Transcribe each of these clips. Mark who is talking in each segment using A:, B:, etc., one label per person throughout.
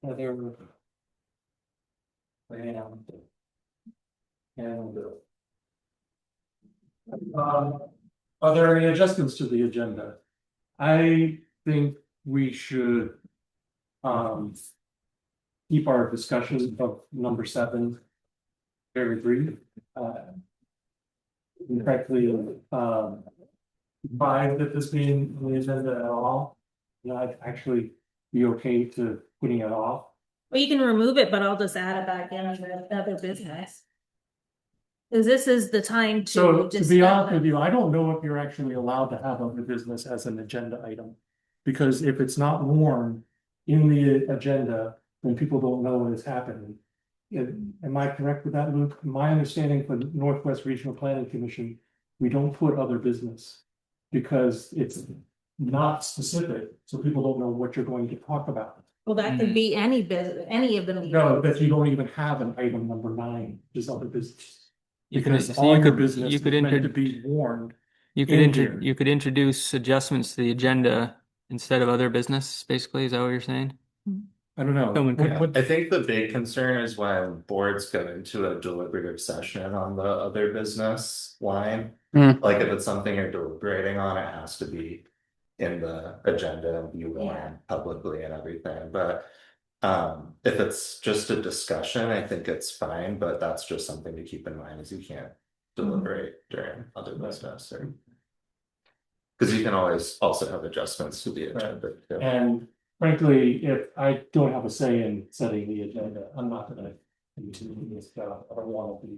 A: Heather, Diane, and are there any adjustments to the agenda? I think we should keep our discussion of number 7 very brief. In fact, five that this being on the agenda at all, I'd actually be okay to putting it off.
B: Well, you can remove it, but I'll just add it back in as other business. Because this is the time to.
A: So to be honest with you, I don't know if you're actually allowed to have other business as an agenda item. Because if it's not warned in the agenda, then people don't know what is happening. Am I correct with that, Luke? My understanding for the Northwest Regional Planning Commission, we don't put other business. Because it's not specific, so people don't know what you're going to talk about.
B: Well, that could be any business, any of them.
A: No, but you don't even have an item number 9, just other business.
C: You could,
A: Because
C: so
A: all
C: you
A: your
C: could,
A: business
C: you could
A: is meant
C: enter,
A: to be warned.
C: you could
A: in here.
C: you could introduce adjustments to the agenda instead of other business, basically, is that what you're saying?
A: I don't know.
C: Someone could-
A: What-
D: I think the big concern is when boards go into a deliberative session on the other business line. Like if it's something you're deliberating on, it has to be in the agenda and be warned publicly and everything, but. If it's just a discussion, I think it's fine, but that's just something to keep in mind is you can't deliberate during other business or. Cause you can always also have adjustments to the agenda. too.
A: And frankly, if I don't have a say in setting the agenda, I'm not gonna continue this job. I don't want to be.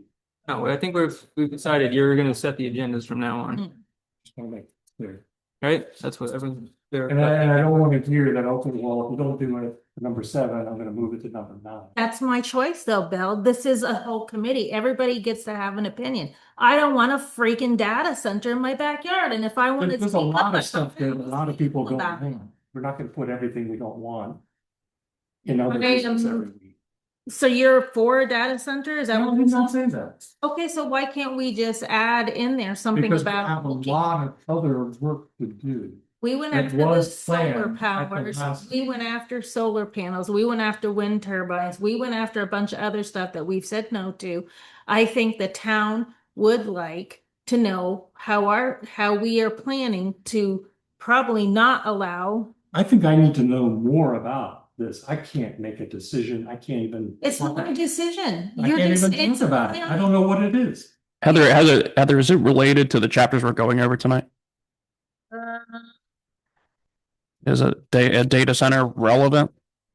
C: No, I think we've decided you're gonna set the agendas from now on,
A: Just want to make it clear.
C: right? That's what everyone's.
A: And I don't want to hear that, okay, well, if you don't do it for number 7, I'm gonna move it to number 9.
B: That's my choice though, Bill. This is a whole committee. Everybody gets to have an opinion. I don't want a freaking data center in my backyard. And if I want to.
A: There's a lot of stuff that a lot of people don't
B: About it.
A: want. We're not gonna put everything we don't want. In other
B: Okay,
A: business every week.
B: So you're for a data center? Is that
A: I
B: what
A: did
B: we're
A: not
B: saying?
A: say that.
B: Okay, so why can't we just add in there something
A: Because we
B: about?
A: have a lot of other work to do.
B: We went
A: It
B: after the
A: was
B: solar
A: planned at the
B: powers,
A: last-
B: we went after solar panels, we went after wind turbines, we went after a bunch of other stuff that we've said no to. I think the town would like to know how we are planning to probably not allow.
A: I think I need to know more about this. I can't make a decision. I can't even.
B: It's not a decision.
A: I
B: You're
A: can't
B: just,
A: even
B: it's
A: think about it. I don't know what it is.
E: Heather, is it related to the chapters we're going over tonight? Is a data center relevant?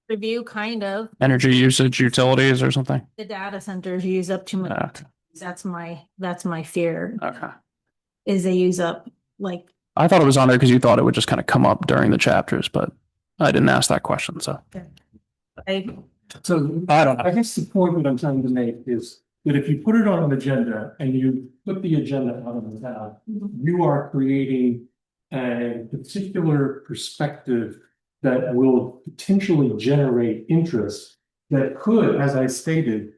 B: Review kind of,
E: Energy usage, utilities or something?
B: the data centers use up too much.
E: Okay.
B: That's my fear,
E: Okay.
B: is they use up like.
E: I thought it was on there because you thought it would just kind of come up during the chapters, but I didn't ask that question, so.
A: So
E: I don't know.
A: I guess the point that I'm trying to make is that if you put it on an agenda and you put the agenda out of the town, you are creating a particular perspective that will potentially generate interest that could, as I stated,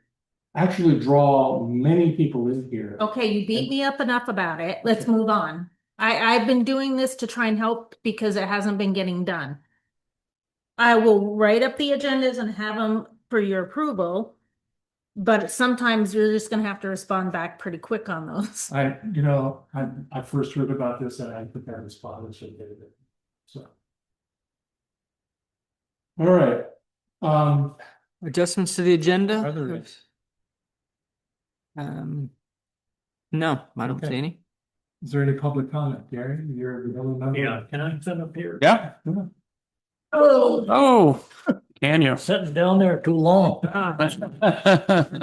A: actually draw many people in here.
B: Okay, you beat me up enough about it. Let's move on. I've been doing this to try and help because it hasn't been getting done. I will write up the agendas and have them for your approval. But sometimes you're just gonna have to respond back pretty quick on those.
A: I first heard about this and I think I responded, so did it. So. All right.
C: Adjustments to the agenda?
A: Others?
C: No, I don't
A: Okay.
C: see any.
A: Is there any public comment, Gary? You're the only member.
F: Yeah, can I sit up here?
E: Yeah.
B: Oh,
E: Oh, can you?
F: Sitting down there too long.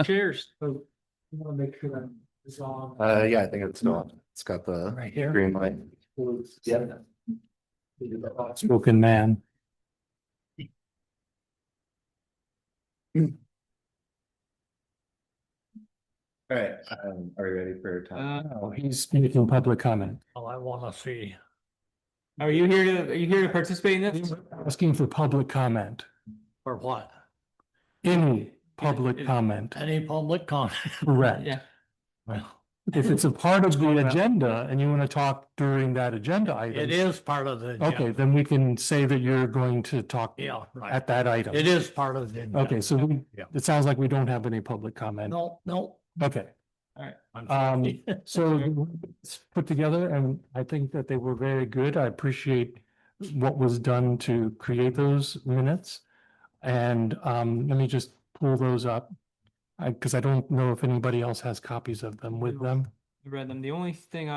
C: Cheers.
A: So, you wanna make sure that it's on.
D: Yeah, I think it's still on. It's got the
F: Right here.
D: green light.
A: Yeah.
E: Spoken man.
D: All right, are you ready for time?
A: Oh, he's making public comment.
F: Oh, I wanna see.
C: Are you here to participate in this?
A: Asking for public comment.
F: For what?
A: Any public comment.
F: Any public comment?
A: Correct.
C: Yeah.
F: Well,
A: If it's a part of the agenda and you want to talk during that agenda item.
F: It is part of the.
A: Okay,
F: agenda.
A: then we can say that you're going to talk
F: Yeah, right.
A: at that item.
F: It is part of the. agenda.
A: Okay, so
F: Yeah.
A: it sounds like we don't have any public comment.
F: No.
A: Okay,
F: All right. I'm
A: um,
F: sorry.
A: so it's put together and I think that they were very good. I appreciate what was done to create those minutes. And let me just pull those up. Because I don't know if anybody else has copies of them with them.
C: I read them. The only thing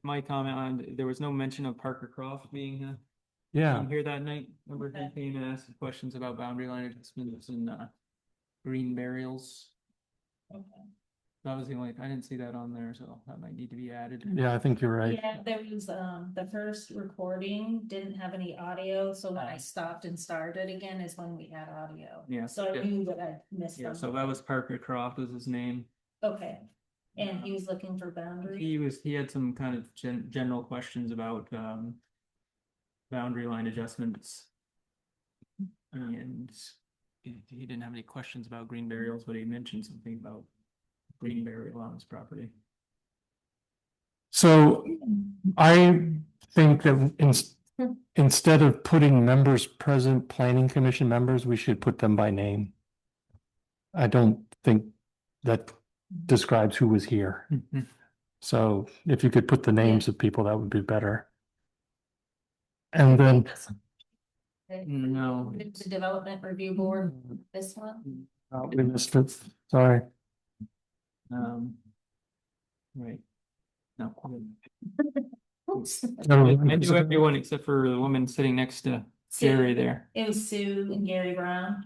C: my comment on, there was no mention of Parker Croft being
A: Yeah,
C: here that night. Remember he came and asked questions about boundary line adjustments and green burials. That was the only, I didn't see that on there, so that might need to be added.
A: yeah, I think you're right.
B: Yeah, there was, the first recording didn't have any audio, so when I stopped and started again is when we had audio.
C: Yeah,
B: So I
C: yeah.
B: knew that I missed
C: Yeah, so
B: something.
C: that was Parker Croft was his name.
B: Okay, and he was looking for boundaries.
C: He had some kind of general questions about boundary line adjustments. And he didn't have any questions about green burials, but he mentioned something about green burial on his property.
A: So I think that instead of putting members present, planning commission members, we should put them by name. I don't think that describes who was here. So if you could put the names of people, that would be better. And then,
C: No.
B: The development review board, this one.
A: we missed it, sorry.
C: Right. No.
B: Oops.
A: No,
C: I knew everyone except for the woman sitting next to Gary there.
B: It was Sue and Gary Brown.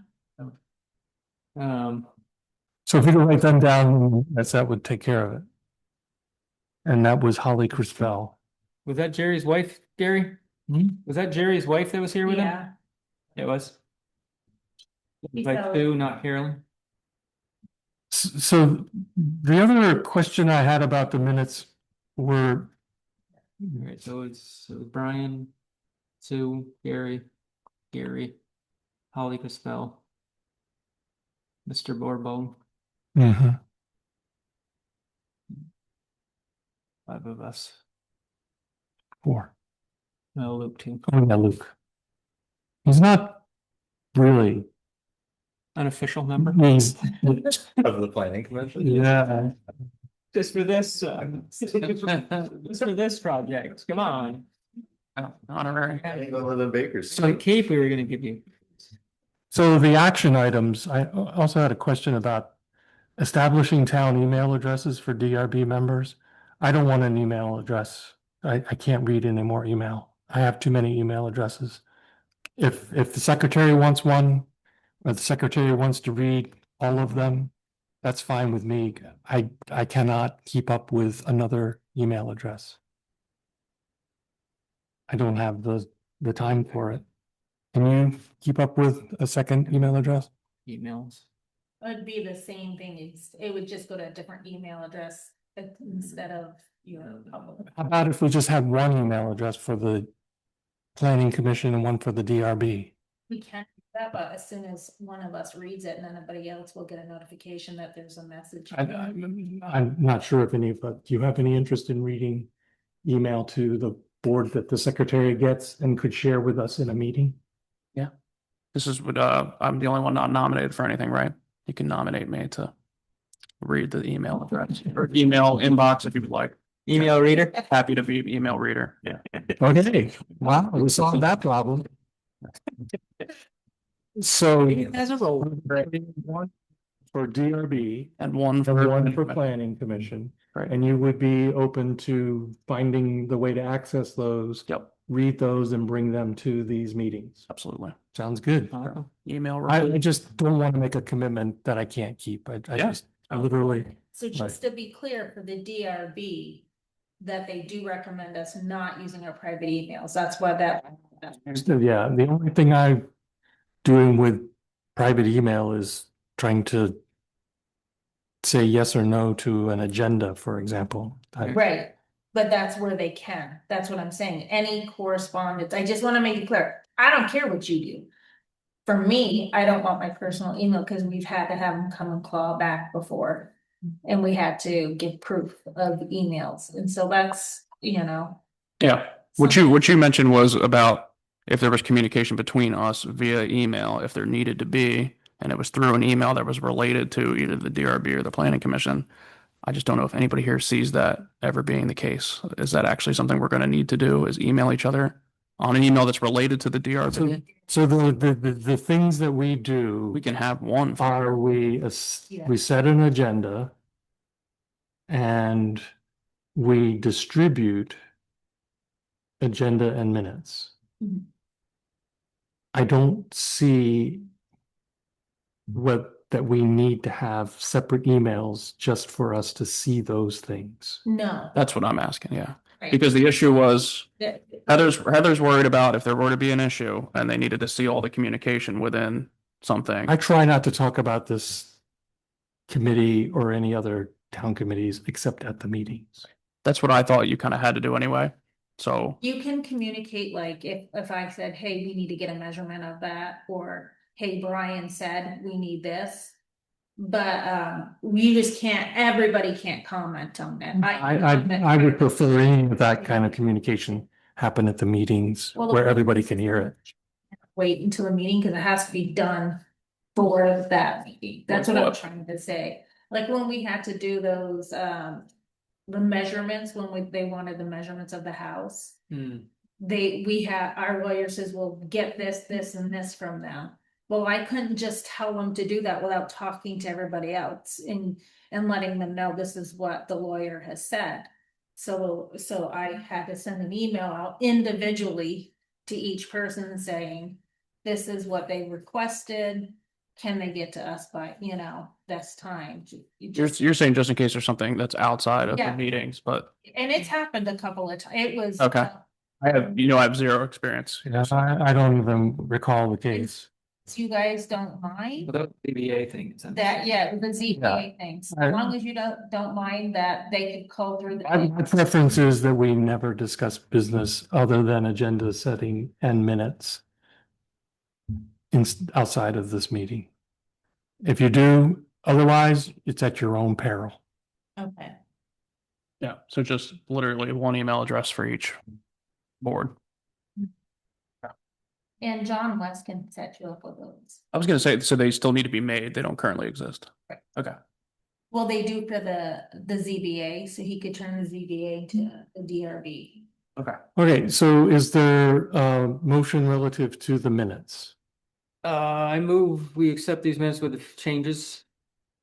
A: So if you could write them down, that would take care of it. And that was Holly Crispell.
C: Was that Jerry's wife, Gary? Was that Jerry's wife that was here with him?
B: Yeah.
C: It was.
B: He
C: Like
B: felt-
C: Sue, not Carolyn.
A: So the other question I had about the minutes were,
C: Alright, so it's Brian, Sue, Gary, Holly Caspell, Mr. Borbo, 5 of us.
A: 4.
C: No, Luke too.
A: Oh, yeah, Luke. He's not really.
C: Unofficial member.
A: He's,
D: Of the planning commission.
A: yeah.
C: Just for this, just for this project, come on.
E: Honorary.
D: I go live in
C: It's
D: Bakersfield.
C: like cape we were gonna give you.
A: So the action items, I also had a question about establishing town email addresses for DRB members. I don't want an email address. I can't read any more email. I have too many email addresses. If the secretary wants one, or the secretary wants to read all of them, that's fine with me. I cannot keep up with another email address. I don't have the time for it. Can you keep up with a second email address?
C: Emails.
B: It'd be the same thing. It would just go to a different email address instead of your public.
A: How about if we just had one email address for the planning commission and one for the DRB?
B: We can do that, but as soon as one of us reads it, and then everybody else will get a notification that there's a message.
A: I'm not sure if any, but do you have any interest in reading email to the board that the secretary gets and could share with us in a meeting?
E: This is what, I'm the only one not nominated for anything, right? You can nominate me to read the email address or email inbox if you would like.
C: Email reader?
E: Happy to be email reader. Yeah.
A: Okay, wow, we solved that problem. So.
C: As a role.
A: One for DRB
E: And one
A: and one for
E: for.
A: planning commission.
E: Right.
A: And you would be open to finding the way to access those.
E: Yep,
A: Read those and bring them to these meetings.
E: absolutely.
A: Sounds good.
E: Email.
A: I just don't want to make a commitment that I can't keep. I
E: Yeah.
A: just, I literally,
B: So just to be clear, for the DRB, that they do recommend us not using our private emails. That's why that.
A: yeah, the only thing I'm doing with private email is trying to say yes or no to an agenda, for example.
B: Right, but that's where they can. That's what I'm saying. Any correspondence, I just want to make it clear. I don't care what you do. For me, I don't want my personal email because we've had to have them come and claw back before. And we had to give proof of emails. And so that's,
E: Yeah. What you mentioned was about if there was communication between us via email, if there needed to be, and it was through an email that was related to either the DRB or the Planning Commission. I just don't know if anybody here sees that ever being the case. Is that actually something we're going to need to do? Is email each other on an email that's related to the DRB?
F: So the things that we do
E: We can have one.
F: are we set an agenda and we distribute agenda and minutes.
B: Mhm.
F: I don't see that we need to have separate emails just for us to see those things.
B: No.
E: That's what I'm asking. Yeah.
B: Right.
E: Because the issue was
B: That-
E: Heather's worried about if there were to be an issue and they needed to see all the communication within something.
F: I try not to talk about this committee or any other town committees except at the meetings.
E: That's what I thought you kind of had to do anyway. So
B: You can communicate, like, if I said, hey, we need to get a measurement of that, or hey, Brian said we need this. But we just can't, everybody can't comment on it.
F: I would prefer any of that kind of communication happen at the meetings
B: Well, the
F: where
B: point
F: everybody
B: is-
F: can hear it.
B: Wait until the meeting, because it has to be done for that meeting. That's what I'm trying to say. Like when we had to do those, the measurements, they wanted the measurements of the house. Our lawyer says, well, get this, this, and this from them. Well, I couldn't just tell them to do that without talking to everybody else and letting them know this is what the lawyer has said. So I had to send an email out individually to each person saying, this is what they requested. Can they get to us by, this time?
E: you're saying just in case there's something that's outside of the
B: Yeah.
E: meetings, but
B: And it's happened a couple of times. It was.
E: Okay. I have zero experience.
F: Yeah, I don't even recall the case.
B: You guys don't mind
C: Without the ZBA thing.
B: that, the ZBA things,
F: I-
B: as long as you don't mind that they could call through the.
F: My preference is that we never discuss business other than agenda setting and minutes outside of this meeting. If you do, otherwise, it's at your own peril.
B: Okay,
E: Yeah. So just literally one email address for each board.
B: and John West can set you up with those.
E: I was going to say, so they still need to be made. They don't currently exist.
B: Right.
E: Okay.
B: Well, they do for the ZBA, so he could turn the ZBA to the DRB.
F: Okay, so is there a motion relative to the minutes?
C: I move we accept these minutes with the changes,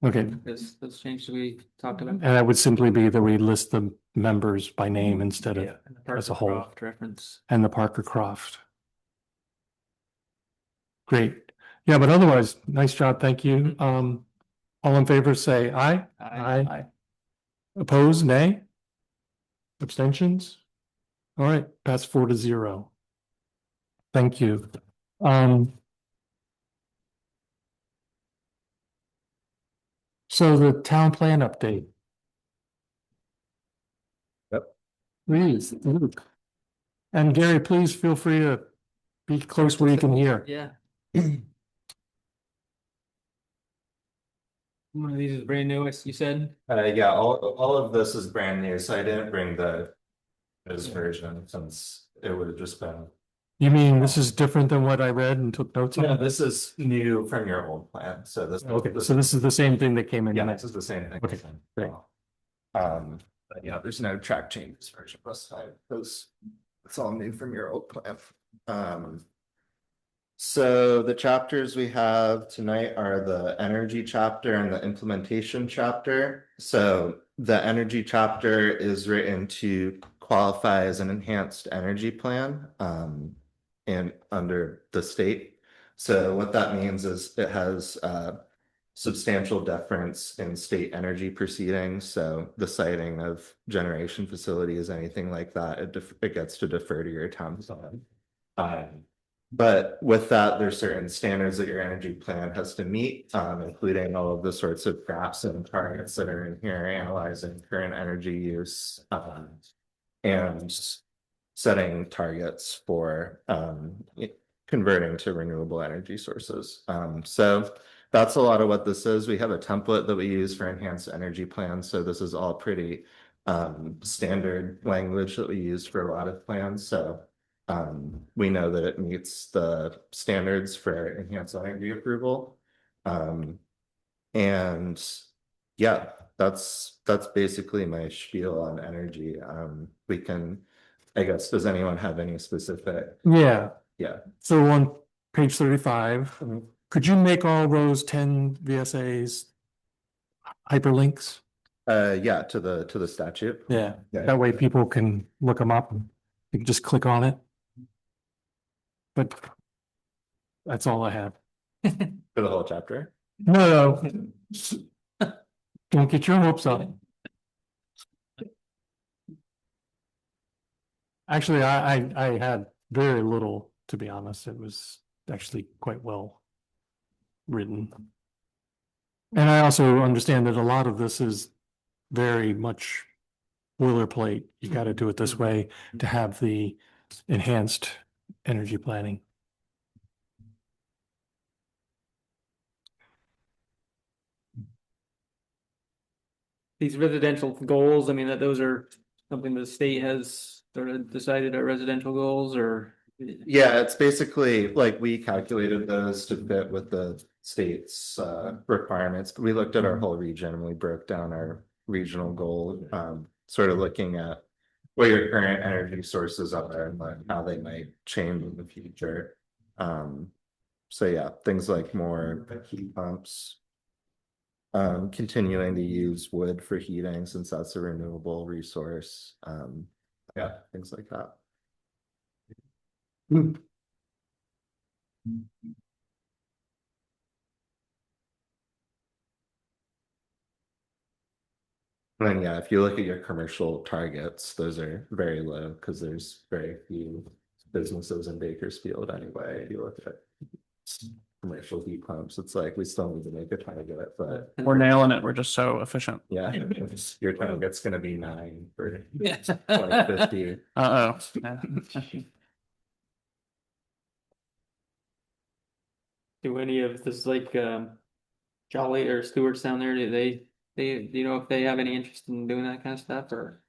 F: Okay,
C: because those changes we talked about.
F: and that would simply be that we list the members by name instead of,
C: Yeah, and the
F: as a
C: Parker
F: whole.
C: Croft reference.
F: and the Parker Croft. Great. Yeah, but otherwise, nice job. Thank you. All in favor, say aye.
E: Aye.
F: Opposed, nay? Abstentions? All right, pass 4-0. Thank you. So the town plan update.
D: Yep.
F: Please, Luke. And Gary, please feel free to be close where you can hear.
C: Yeah. One of these is brand new, as you said.
D: Yeah, all of this is brand new, so I didn't bring this version since it would have just been.
F: You mean this is different than what I read and took notes
D: No,
F: on?
D: this is new from your old plan, so this.
F: Okay, so this is the same thing that came in.
D: Yeah, this is the same thing.
F: Okay, great.
D: But yeah, there's no track changes version plus 5, because it's all new from your old plan. So the chapters we have tonight are the energy chapter and the implementation chapter. So the energy chapter is written to qualify as an enhanced energy plan, and under the state. So what that means is it has substantial deference in state energy proceedings. So the siting of generation facilities, anything like that, it gets to defer to your town design. But with that, there's certain standards that your energy plan has to meet, including all of the sorts of graphs and targets that are in here, analyzing current energy use, and setting targets for converting to renewable energy sources. So that's a lot of what this is. We have a template that we use for enhanced energy plans. So this is all pretty standard language that we use for a lot of plans. So we know that it meets the standards for enhanced energy approval. And yeah, that's basically my spiel on energy. We can, I guess, does anyone have any specific?
F: Yeah,
D: Yeah.
F: so on page 35, could you make all those 10 VSAs hyperlinks?
D: Yeah, to the statute.
F: Yeah,
D: Yeah.
F: that way people can look them up and you can just click on it. But that's all I have.
D: For the whole chapter.
F: No, don't get your hopes up. Actually, I had very little, to be honest. It was actually quite well written. And I also understand that a lot of this is very much boilerplate. You got to do it this way to have the enhanced energy planning.
C: These residential goals, I mean, that those are something the state has sort of decided are residential goals or.
D: Yeah, it's basically like we calculated those to fit with the state's requirements. We looked at our whole region and we broke down our regional goal, sort of looking at what your current energy sources are and like how they might change in the future. So yeah, things like more heat pumps. Continuing to use wood for heating since that's a renewable resource. Yeah, things like that. And yeah, if you look at your commercial targets, those are very low because there's very few businesses in Bakersfield anyway. If you look at commercial heat pumps, it's like we still need to make a target, but
E: We're nailing it. We're just so efficient.
D: yeah, your target's gonna be 9 for
C: Yeah.
D: 2050.
E: Uh-oh.
C: Do any of this like Jolly or Stewart's down there, do you know if they have any interest in doing that kind of stuff or?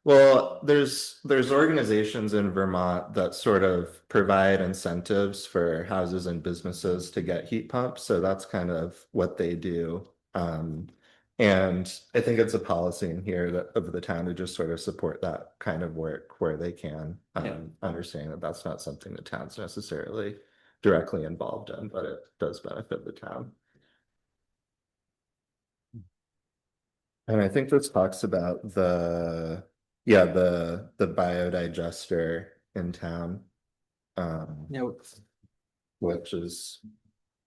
D: Well, there's organizations in Vermont that sort of provide incentives for houses and businesses to get heat pumps. So that's kind of what they do. And I think it's a policy in here that of the town to just sort of support that kind of work where they can, understanding that that's not something the town's necessarily directly involved in, but it does benefit the town. And I think this talks about the biodigester in town.
C: Yeah.
D: Which is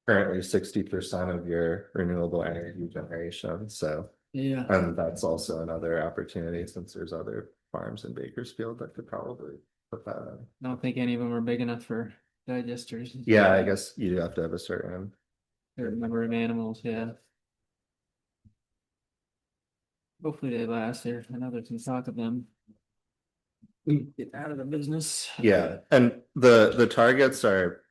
D: currently 60% of your renewable energy generation. So,
C: Yeah.
D: and that's also another opportunity since there's other farms in Bakersfield that could probably put that in.
C: I don't think any of them are big enough for digesters.
D: Yeah, I guess you do have to have a certain
C: Number of animals, yeah. Hopefully they last there. I know there's some talk of them. Get out of the business.
D: Yeah, and the targets are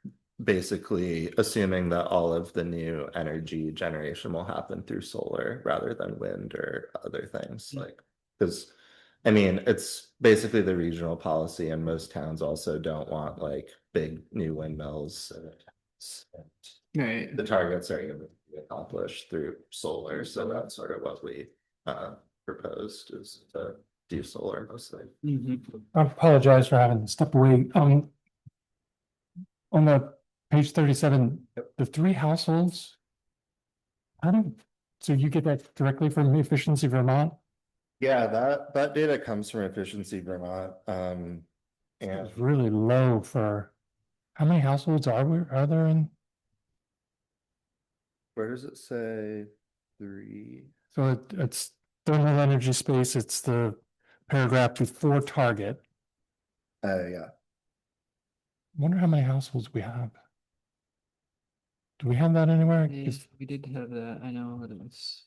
D: basically assuming that all of the new energy generation will happen through solar rather than wind or other things like because I mean it's basically the regional policy and most towns also don't want like big new windmills
C: Right.
D: the targets are able to be accomplished through solar, so that's sort of what we proposed is to do solar mostly.
F: I apologize for having to step away. On the page 37, the 3 households. So you get that directly from Efficiency Vermont?
D: Yeah, that data comes from Efficiency Vermont. And
F: It's really low for, how many households are there in?
D: where does it say 3?
F: So it's thermal energy space, it's the paragraph before target.
D: Yeah.
F: Wonder how many households we have. Do we have that anywhere?
C: Yeah, we did have that. I know, but it's.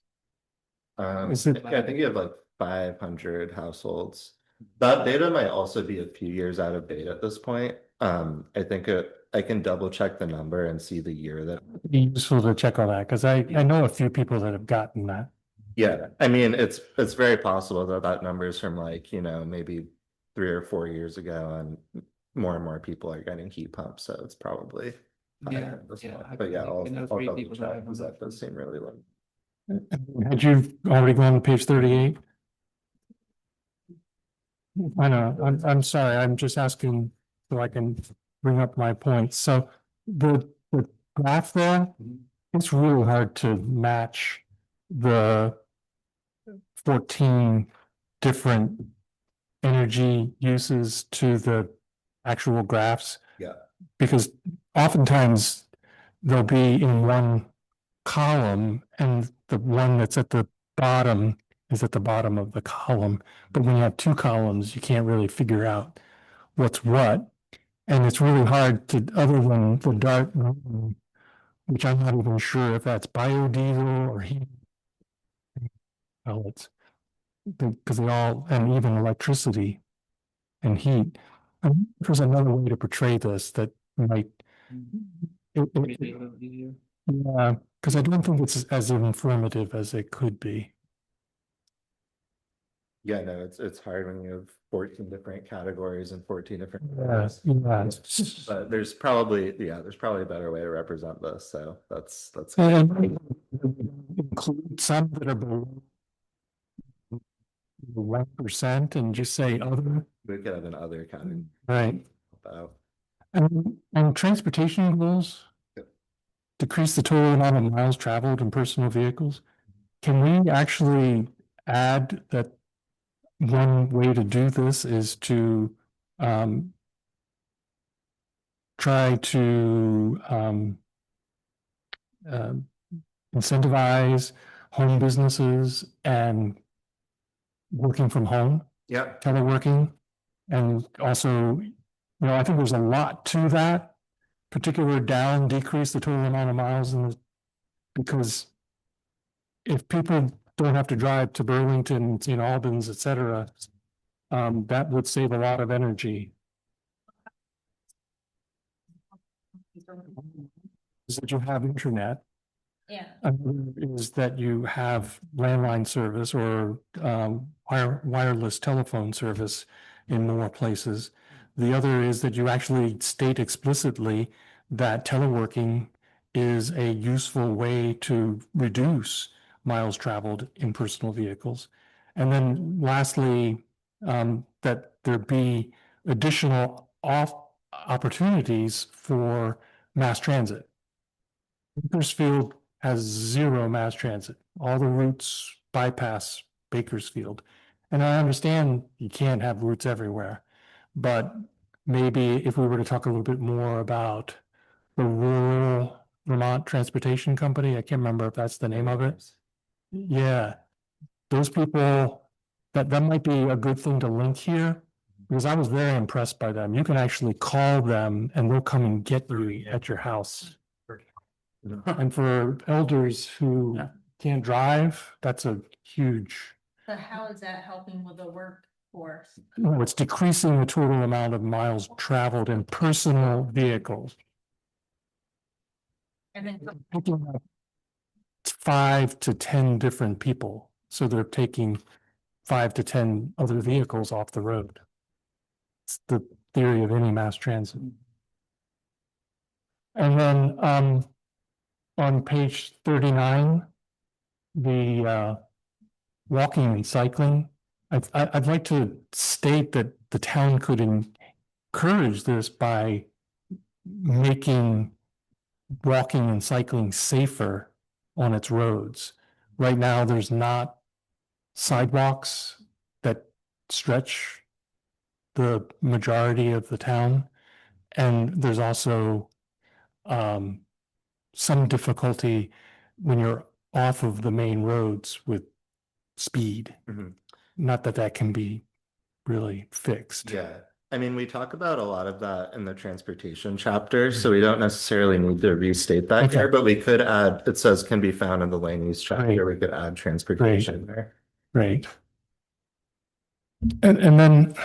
F: Is it-
D: I think you have like 500 households. That data might also be a few years out of date at this point. I think I can double check the number and see the year that.
F: It'd be useful to check on that, because I know a few people that have gotten that.
D: Yeah, I mean, it's very possible that that number is from like, maybe 3 or 4 years ago, and more people are getting heat pumps, so it's probably.
C: Yeah,
D: higher at this
C: yeah,
D: point.
C: I
D: But yeah,
C: think
D: I'll
C: I know
D: I'll
C: 3
D: double
C: people that
D: check,
C: have
D: because
C: them.
D: that does seem really low.
F: Had you already gone to page 38? I know, I'm sorry, I'm just asking so I can bring up my points. So the graph there, it's really hard to match the 14 different energy uses to the actual graphs.
D: Yeah.
F: Because oftentimes they'll be in one column and the one that's at the bottom is at the bottom of the column. But when you have two columns, you can't really figure out what's what. And it's really hard to, other than the dark green, which I'm not even sure if that's biodiesel or heat pellets, because they all, and even electricity and heat. And there's another way to portray this that might.
C: Make it a little easier.
F: Yeah, because I don't think it's as informative as it could be.
D: Yeah, no, it's hard when you have 14 different categories and 14 different.
F: Yes, yeah.
D: But there's probably a better way to represent this, so that's.
F: And include some that are below 1% and just say other,
D: We could have another category.
F: right?
D: About.
F: And transportation goals.
D: Yep.
F: Decrease the total amount of miles traveled in personal vehicles. Can we actually add that one way to do this is to try to incentivize home businesses and working from home,
D: Yep.
F: teleworking. And also, I think there's a lot to that, particular decrease the total amount of miles because if people don't have to drive to Burlington, St. Albans, et cetera, that would save a lot of energy. Is that you have internet.
B: Yeah.
F: Is that you have landline service or wireless telephone service in more places. The other is that you actually state explicitly that teleworking is a useful way to reduce miles traveled in personal vehicles. And then lastly, that there be additional opportunities for mass transit. Bakersfield has zero mass transit. All the routes bypass Bakersfield. And I understand you can't have routes everywhere, but maybe if we were to talk a little bit more about the rural Vermont Transportation Company, I can't remember if that's the name of it. Yeah, those people, that might be a good thing to link here, because I was very impressed by them. You can actually call them and they'll come and get you at your house. And for elders who can't drive, that's a huge.
B: But how is that helping with the workforce?
F: No, it's decreasing the total amount of miles traveled in personal vehicles.
B: And then
F: Picking up 5 to 10 different people, so they're taking 5 to 10 other vehicles off the road. It's the theory of any mass transit. And then on page 39, the walking and cycling, I'd like to state that the town could encourage this by making walking and cycling safer on its roads. Right now, there's not sidewalks that stretch the majority of the town. And there's also some difficulty when you're off of the main roads with speed.
D: Mhm.
F: Not that that can be really fixed.
D: Yeah, I mean, we talk about a lot of that in the transportation chapter, so we don't necessarily need to restate that
F: Okay.
D: here, but we could add, it says can be found in the land use chapter, we could add transportation there.
F: Right. And then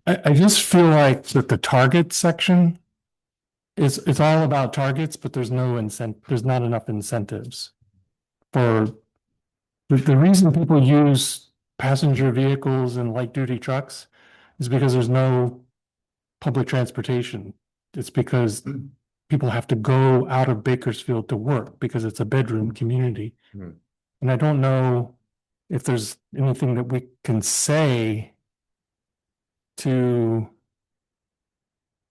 F: I just feel like that the target section it's all about targets, but there's there's not enough incentives. For the reason people use passenger vehicles and light duty trucks is because there's no public transportation. It's because people have to go out of Bakersfield to work because it's a bedroom community.
D: Hmm.
F: And I don't know if there's anything that we can say to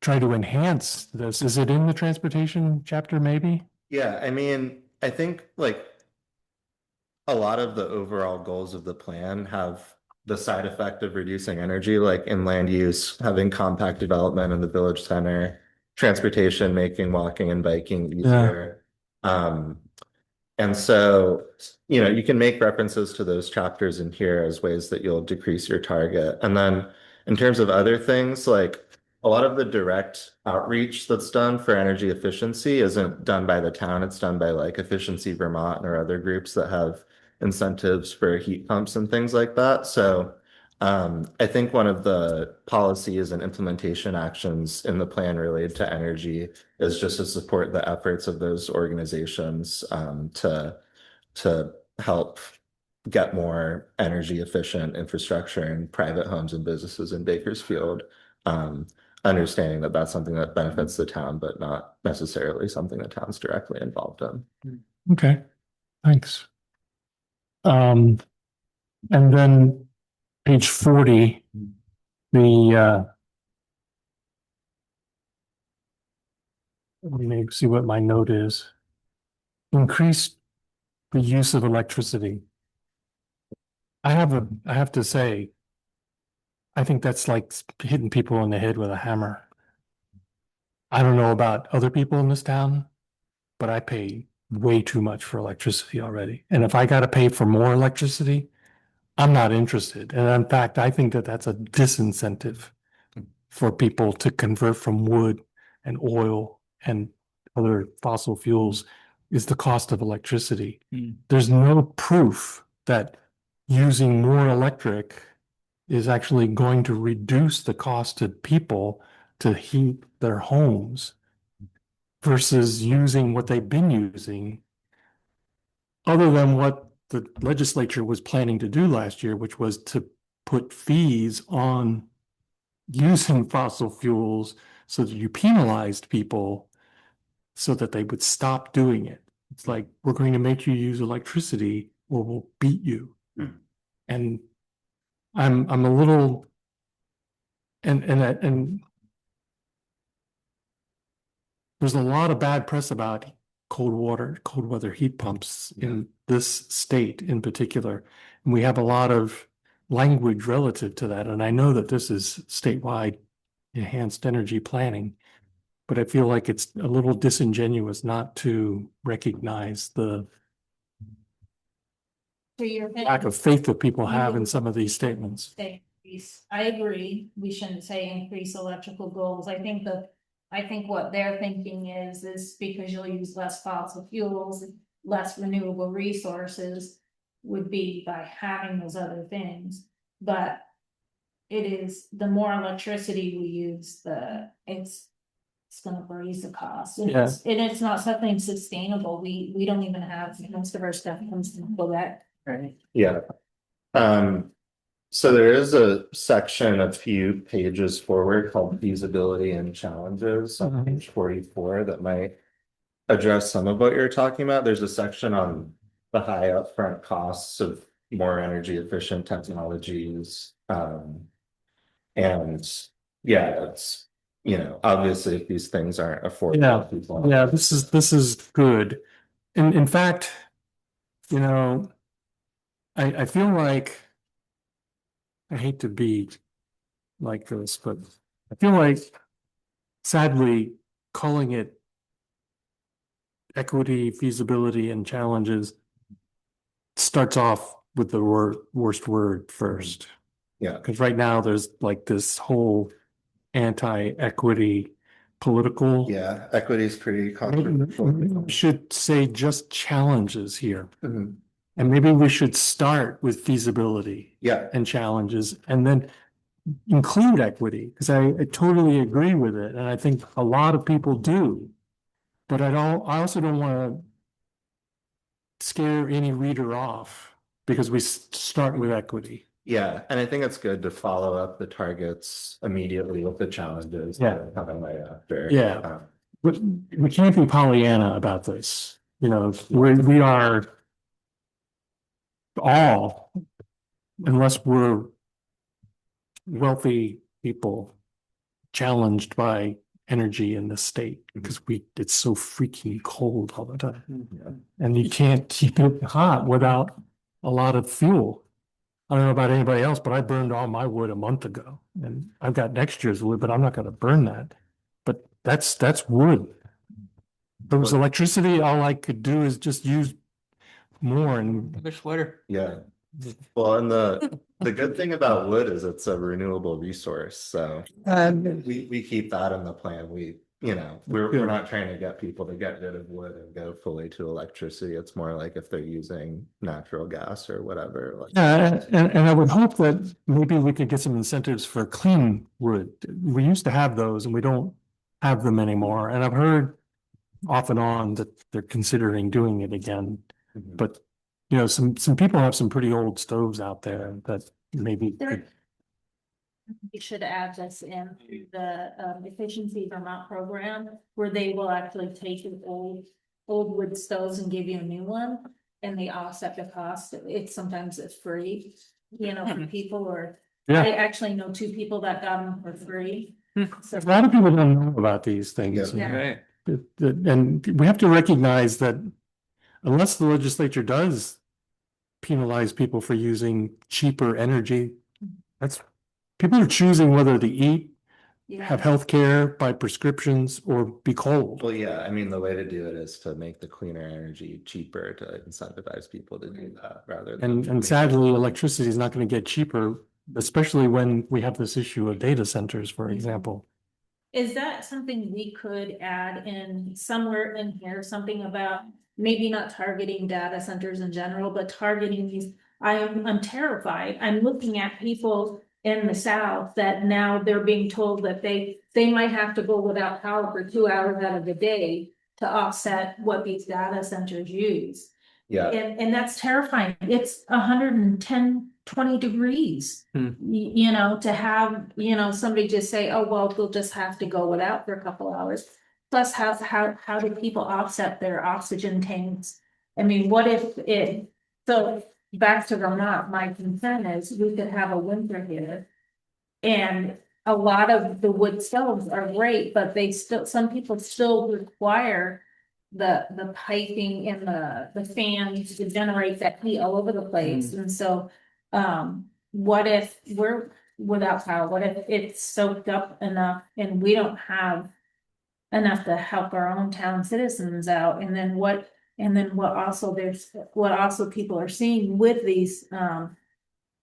F: try to enhance this. Is it in the transportation chapter, maybe?
D: Yeah, I mean, I think like a lot of the overall goals of the plan have the side effect of reducing energy, like in land use, having compact development in the village center, transportation, making walking and biking easier. And so, you can make references to those chapters in here as ways that you'll decrease your target. And then in terms of other things, like a lot of the direct outreach that's done for energy efficiency isn't done by the town. It's done by like Efficiency Vermont or other groups that have incentives for heat pumps and things like that. So I think one of the policies and implementation actions in the plan related to energy is just to support the efforts of those organizations to help get more energy efficient infrastructure in private homes and businesses in Bakersfield. Understanding that that's something that benefits the town, but not necessarily something the town's directly involved in.
F: Okay, thanks. And then page 40, let me see what my note is. Increase the use of electricity. I have to say, I think that's like hitting people in the head with a hammer. I don't know about other people in this town, but I pay way too much for electricity already. And if I got to pay for more electricity, I'm not interested. And in fact, I think that that's a disincentive for people to convert from wood and oil and other fossil fuels is the cost of electricity. There's no proof that using more electric is actually going to reduce the cost to people to heat their homes versus using what they've been using, other than what the legislature was planning to do last year, which was to put fees on using fossil fuels so that you penalized people so that they would stop doing it. It's like, we're going to make you use electricity or we'll beat you. And I'm a little and there's a lot of bad press about cold weather heat pumps in this state in particular. And we have a lot of language relative to that. And I know that this is statewide enhanced energy planning, but I feel like it's a little disingenuous not to recognize the
B: So you're.
F: lack of faith that people have in some of these statements.
B: Say increase. I agree, we shouldn't say increase electrical goals. I think what they're thinking is because you'll use less fossil fuels, less renewable resources would be by having those other things. But it is, the more electricity we use, it's gonna raise the cost. And it's not something sustainable. We don't even have, most of our stuff comes from Quebec. Right.
D: Yeah. So there is a section a few pages forward called feasibility and challenges on page 44 that might address some of what you're talking about. There's a section on the high upfront costs of more energy efficient technologies. And yeah, it's, obviously if these things aren't affordable.
F: Yeah, this is good. In fact, I feel like, I hate to be like this, but I feel like sadly calling it equity, feasibility, and challenges starts off with the worst word first.
D: Yeah.
F: Because right now there's like this whole anti-equity political.
D: Yeah, equity is pretty controversial.
F: We should say just challenges here.
D: Mhm.
F: And maybe we should start with feasibility.
D: Yeah.
F: And challenges, and then include equity, because I totally agree with it, and I think a lot of people do. But I also don't want to scare any reader off because we start with equity.
D: Yeah, and I think it's good to follow up the targets immediately with the challenges
F: Yeah.
D: that are coming right after.
F: Yeah. But we can't be Pollyanna about this. You know, we are all, unless we're wealthy people challenged by energy in the state because it's so freaking cold all the time.
D: Yeah.
F: And you can't keep it hot without a lot of fuel. I don't know about anybody else, but I burned all my wood a month ago and I've got next year's wood, but I'm not going to burn that. But that's wood. If it was electricity, all I could do is just use more and
C: The sweater.
D: Yeah. Well, and the good thing about wood is it's a renewable resource, so we keep that in the plan. We're not trying to get people to get rid of wood and go fully to electricity. It's more like if they're using natural gas or whatever. Like,
F: yeah, and I would hope that maybe we could get some incentives for clean wood. We used to have those and we don't have them anymore. And I've heard off and on that they're considering doing it again.
D: Mhm.
F: But, you know, some people have some pretty old stoves out there that maybe could,
B: You should add this in the efficiency Vermont program where they will actually take an old wood stoves and give you a new one. And they offset the cost. Sometimes it's free, you know, for people or I
F: yeah.
B: actually know 2 people that got them for free. So,
F: A lot of people don't know about these things.
D: Yeah.
C: Right.
F: And we have to recognize that unless the legislature does penalize people for using cheaper energy, that's, people are choosing whether to eat, have
B: yeah,
F: health care by prescriptions, or be cold.
D: well, yeah, I mean, the way to do it is to make the cleaner energy cheaper to incentivize people to do that rather than.
F: And sadly, electricity is not going to get cheaper, especially when we have this issue of data centers, for example.
B: is that something we could add in somewhere in here, something about maybe not targeting data centers in general, but targeting these? I'm terrified. I'm looking at people in the South that now they're being told that they might have to go without power for 2 hours out of the day to offset what these data centers use.
D: Yeah,
B: And that's terrifying. It's 110, 20 degrees. You know, to have, you know, somebody just say, oh, well, they'll just have to go without for a couple hours. Plus, how do people offset their oxygen tanks? I mean, what if so back to Vermont, my concern is we could have a winter here. And a lot of the wood stoves are great, but some people still require the piping and the fans to generate that heat all over the place. And so, what if we're without power? What if it's soaked up enough and we don't have enough to help our own town citizens out? And then what also people are seeing with these,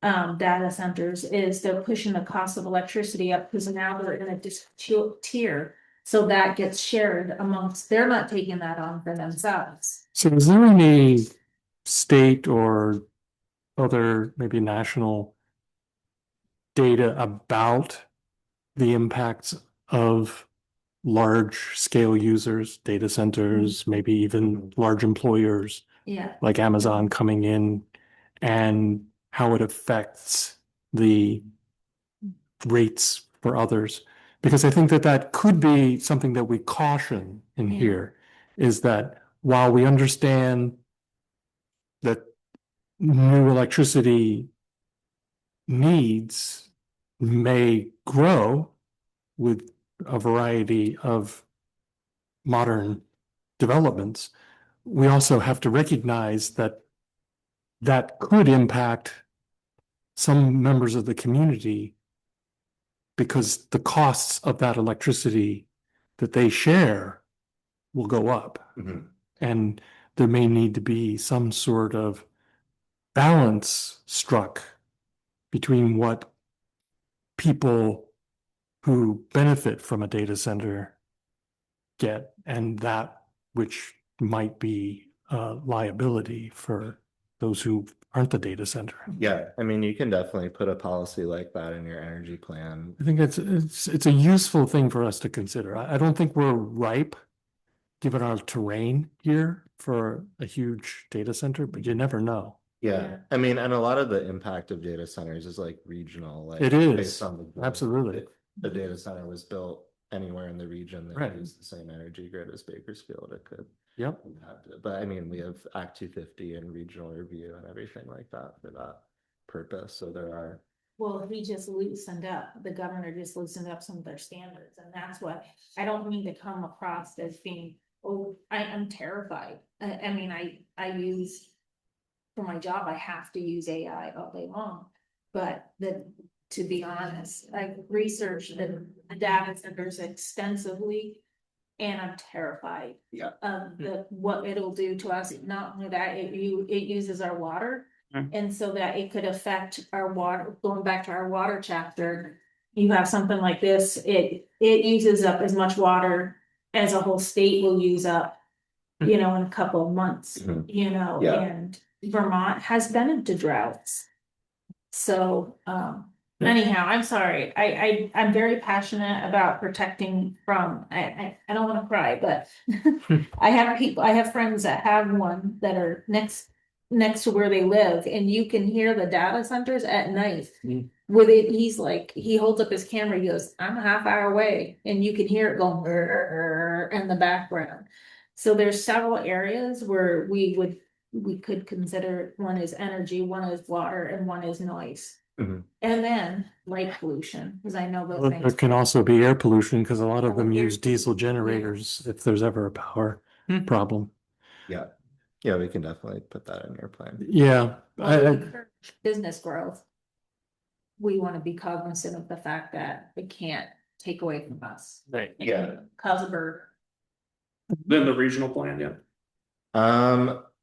B: data centers is they're pushing the cost of electricity up because now they're in a tier. So that gets shared amongst, they're not taking that on for themselves.
F: So is there any state or other maybe national data about the impacts of large scale users, data centers, maybe even large employers
B: Yeah.
F: like Amazon coming in, and how it affects the rates for others? Because I think that could be something that we caution in
B: Yeah.
F: here, is that while we understand that new electricity needs may grow with a variety of modern developments, we also have to recognize that that could impact some members of the community because the costs of that electricity that they share will go up.
D: Mhm.
F: And there may need to be some sort of balance struck between what people who benefit from a data center get and that which might be liability for those who aren't the data center.
D: Yeah, I mean, you can definitely put a policy like that in your energy plan.
F: I think it's a useful thing for us to consider. I don't think we're ripe, given our terrain here, for a huge data center, but you never know.
D: Yeah, I mean, and a lot of the impact of data centers is like regional, like
F: It is,
D: based on the
F: absolutely.
D: if the data center was built anywhere in the region that
F: Right.
D: uses the same energy grid as Bakersfield, it could
F: Yep.
D: impact it. But I mean, we have Act 250 and regional review and everything like that for that purpose. So there are.
B: Well, we just loosened up, the governor just loosened up some of their standards, and that's what, I don't mean to come across as being, oh, I am terrified. I mean, I use, for my job, I have to use AI all day long. But to be honest, I've researched the data centers extensively. And I'm terrified.
D: Yeah.
B: Of what it'll do to us. Not only that, it uses our water. And so that it could affect our water, going back to our water chapter. You have something like this, it uses up as much water as a whole state will use up. In a couple of months,
D: Mhm.
B: Yeah. And Vermont has been into droughts. So, anyhow, I'm sorry, I'm very passionate about protecting from, I don't wanna cry, but. I have friends that have one that are next to where they live, and you can hear the data centers at night. With it, he's like, he holds up his camera, he goes, I'm a half hour away, and you can hear it going in the background. So there's several areas where we could consider, one is energy, one is water, and one is noise.
D: Mhm.
B: And then light pollution, because I know those
F: Well,
B: things.
F: it can also be air pollution, because a lot of
B: Oh,
F: them
B: air
F: use diesel
B: pollution, yeah.
F: generators if there's ever a power problem.
D: Yeah. Yeah, we can definitely put that in your plan.
F: Yeah,
B: Well, to encourage business growth. We want to be cognizant of the fact that it can't take away from us.
F: Right.
D: Yeah.
B: Cause a burden.
E: Then the regional plan, yeah.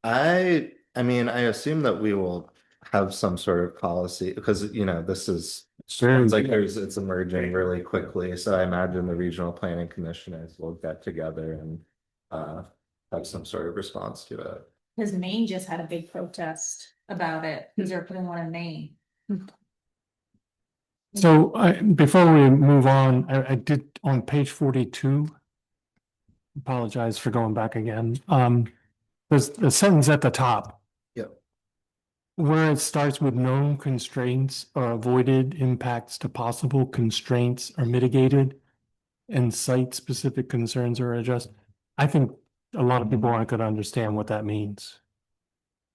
D: I mean, I assume that we will have some sort of policy because, this is.
F: Very
D: It's like
F: good.
D: it's emerging really quickly, so I imagine the regional planning commissioners will get together and have some sort of response to it.
B: Because Maine just had a big protest about it, because they're putting one in Maine.
F: So before we move on, I did on page 42. Apologize for going back again. There's a sentence at the top.
D: Yep.
F: Where it starts with known constraints or avoided impacts to possible constraints are mitigated and site-specific concerns are addressed. I think a lot of people aren't going to understand what that means.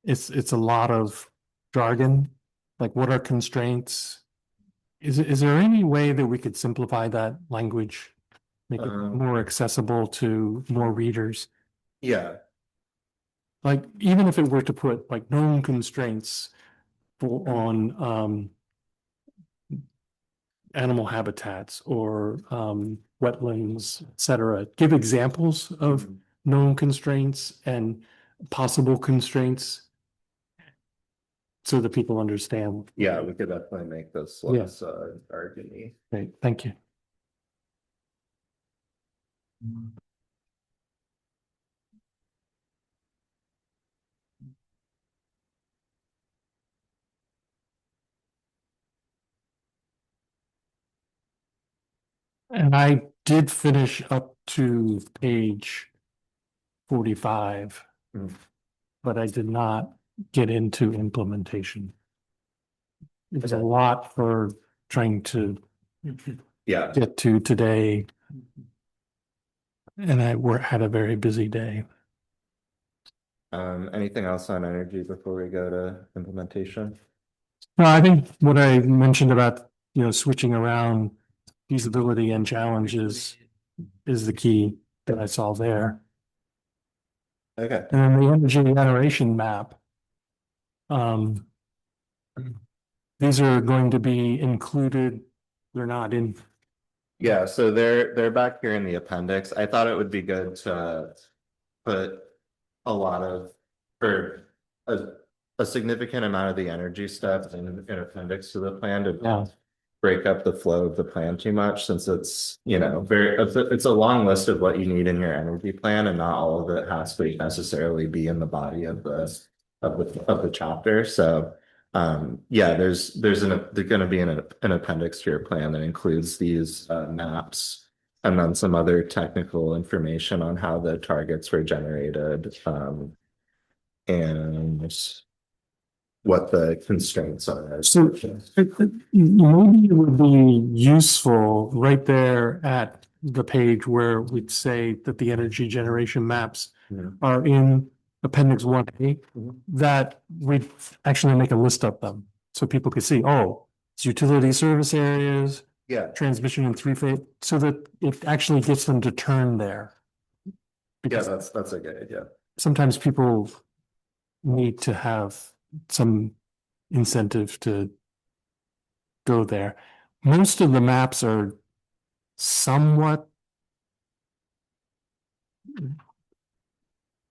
F: It's a lot of jargon, like what are constraints? Is there any way that we could simplify that language? Make it more accessible to more readers?
D: Yeah.
F: Like, even if it were to put like known constraints on animal habitats or wetlands, et cetera, give examples of known constraints and possible constraints so that people understand.
D: Yeah, we could definitely make this less argument-y.
F: Great, thank you. And I did finish up to page 45, but I did not get into implementation. It was a lot for trying to
D: Yeah.
F: get to today. And had a very busy day.
D: Anything else on energy before we go to implementation?
F: No, I think what I mentioned about, switching around feasibility and challenges is the key that I saw there.
D: Okay.
F: And then the energy generation map. These are going to be included. They're not in.
D: Yeah, so they're back here in the appendix. I thought it would be good to put a lot of, or a significant amount of the energy stuff in an appendix to the plan to break up the flow of the plan too much, since it's, it's a long list of what you need in your energy plan, and not all of it has to necessarily be in the body of the of the chapter. So yeah, there's gonna be an appendix to your plan that includes these maps and then some other technical information on how the targets were generated and what the constraints are.
F: So maybe it would be useful right there at the page where we'd say that the energy generation maps
D: Yeah.
F: are in Appendix 1A,
D: Mhm.
F: that we'd actually make a list of them. So people could see, oh, it's utility service areas,
D: Yeah.
F: transmission and three-phase, so that it actually gets them to turn there.
D: Yeah,
F: Because
D: that's a good idea.
F: sometimes people need to have some incentive to go there. Most of the maps are somewhat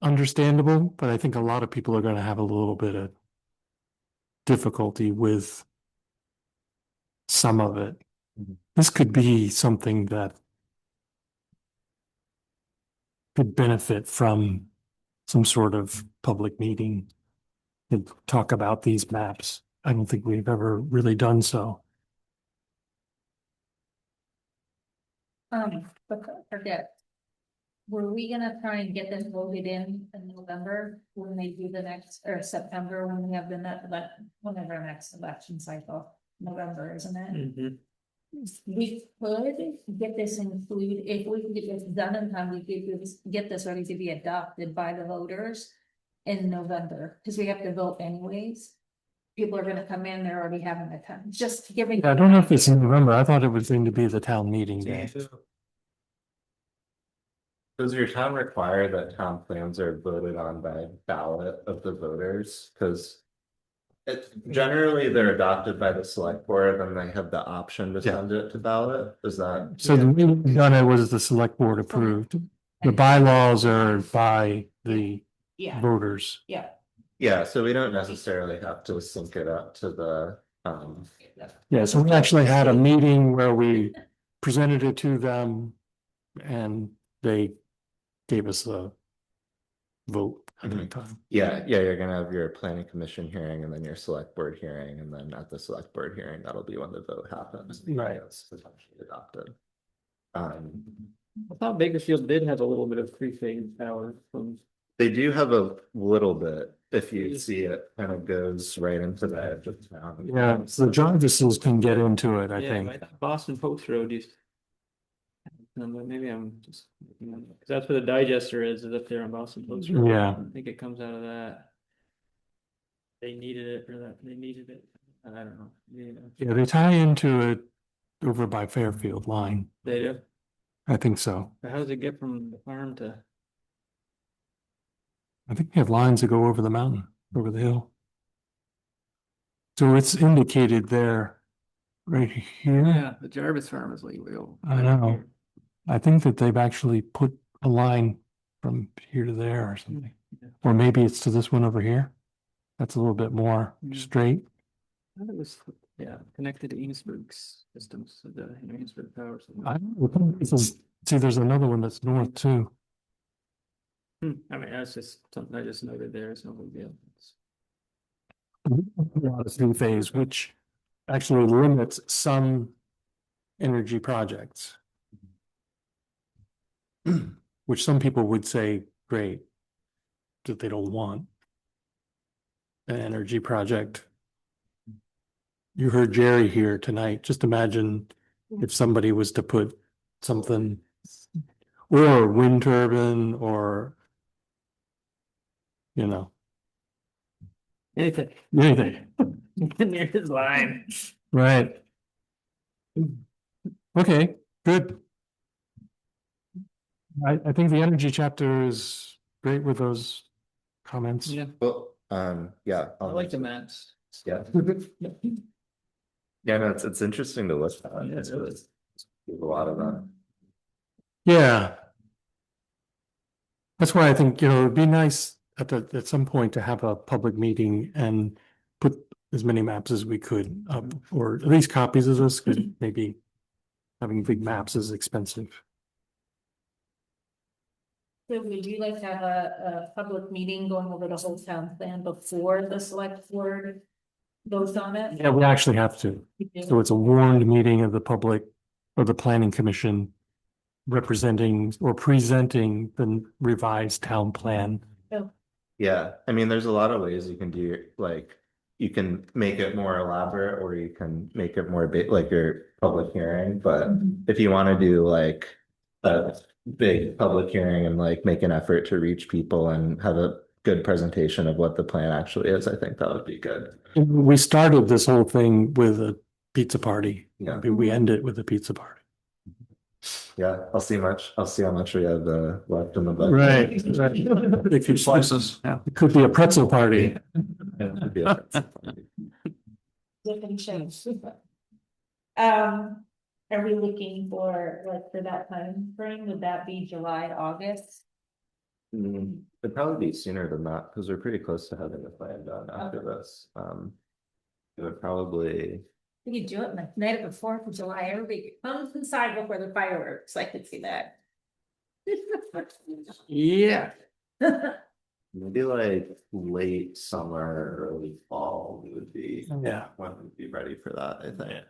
F: understandable, but I think a lot of people are going to have a little bit of difficulty with some of it.
D: Mhm.
F: This could be something that could benefit from some sort of public meeting to talk about these maps. I don't think we've ever really done so.
B: But forget. Were we gonna try and get this voted in November when they do the next, or September when we have the whenever next election cycle, November, isn't it? We could get this included, if we can get this done in time, we could get this ready to be adopted by the voters in November, because we have to vote anyways. People are gonna come in, they're already having a time, just giving.
F: Yeah, I don't know if it's in November. I thought it was going to be the town meeting day.
D: Does your town require that town plans are voted on by ballot of the voters? Because generally they're adopted by the select board and they have the option to send it to ballot. Is that?
F: So the way we done it was the select board approved. The bylaws are by the
B: Yeah,
F: voters.
B: yeah.
D: Yeah, so we don't necessarily have to sync it up to the
F: Yeah, so we actually had a meeting where we presented it to them and they gave us the vote at the time.
D: yeah, you're gonna have your planning commission hearing and then your select board hearing, and then at the select board hearing, that'll be when the vote happens.
F: Right.
D: It's potentially adopted.
C: I thought Bakersfield did have a little bit of three-phase power from.
D: They do have a little bit, if you see it, kind of goes right into the edge of town.
F: Yeah, so the Jarvises can get into it, I
C: Yeah,
F: think.
C: but I thought Boston Post Road used. No, but maybe I'm just, because that's where the digester is up there on Boston Post Road.
F: Yeah.
C: I think it comes out of that. They needed it for that, they needed it, I don't know,
F: Yeah, they tie into it over by Fairfield line.
C: they do,
F: I think so.
C: but how does it get from the farm to?
F: I think they have lines that go over the mountain, over the hill. So it's indicated there, right here.
C: Yeah, the Jarvis farm is like way over.
F: I know. I think that they've actually put a line from here to there or something.
C: Yeah.
F: Or maybe it's to this one over here. That's a little bit more
C: Yeah.
F: straight.
C: I thought it was, yeah, connected to Enosburg's systems, so the Enosburg Power. System.
F: I don't know. See, there's another one that's north too.
C: I mean, that's just something I just noted there, it's no big deal.
F: Three phase, which actually limits some energy projects. Which some people would say, great, that they don't want an energy project. You heard Jerry here tonight. Just imagine if somebody was to put something or a wind turbine or, you know,
C: Anything,
F: anything,
C: near his line.
F: right? Okay, good. I think the energy chapter is great with those comments.
C: Yeah,
D: Well, yeah.
C: I like the maps.
D: Yeah. Yeah, no, it's interesting to look at.
C: Yeah,
D: It's
C: it
D: really-
C: is.
D: there's a lot of them.
F: Yeah. That's why I think, it'd be nice at some point to have a public meeting and put as many maps as we could up, or at least copies of this, because maybe having big maps is expensive.
B: So would you like to have a public meeting going over the whole town plan before the select board votes on it?
F: Yeah, we actually have to. So it's a warned meeting of the public or the planning commission representing or presenting the revised town plan.
D: Yeah, I mean, there's a lot of ways you can do, like, you can make it more elaborate or you can make it more big, like your public hearing, but if you want to do like a big public hearing and like make an effort to reach people and have a good presentation of what the plan actually is, I think that would be good.
F: We started this whole thing with a pizza party.
D: Yeah.
F: We end it with a pizza party.
D: Yeah, I'll see how much we have left in the budget.
F: Right.
E: A few slices, yeah.
F: It could be a pretzel party.
D: Yeah, it'd be a-
B: Different shows. Are we looking for, like, for that time frame, would that be July, August?
D: It'd probably be sooner than that, because we're pretty close to having the plan done after
B: Okay.
D: this. It would probably,
B: We could do it like night of the 4th of July, everybody comes inside before the fireworks, I could see that.
E: Yeah.
D: maybe like late summer, early fall, we would be.
F: Yeah.
D: When we'd be ready for that, I think.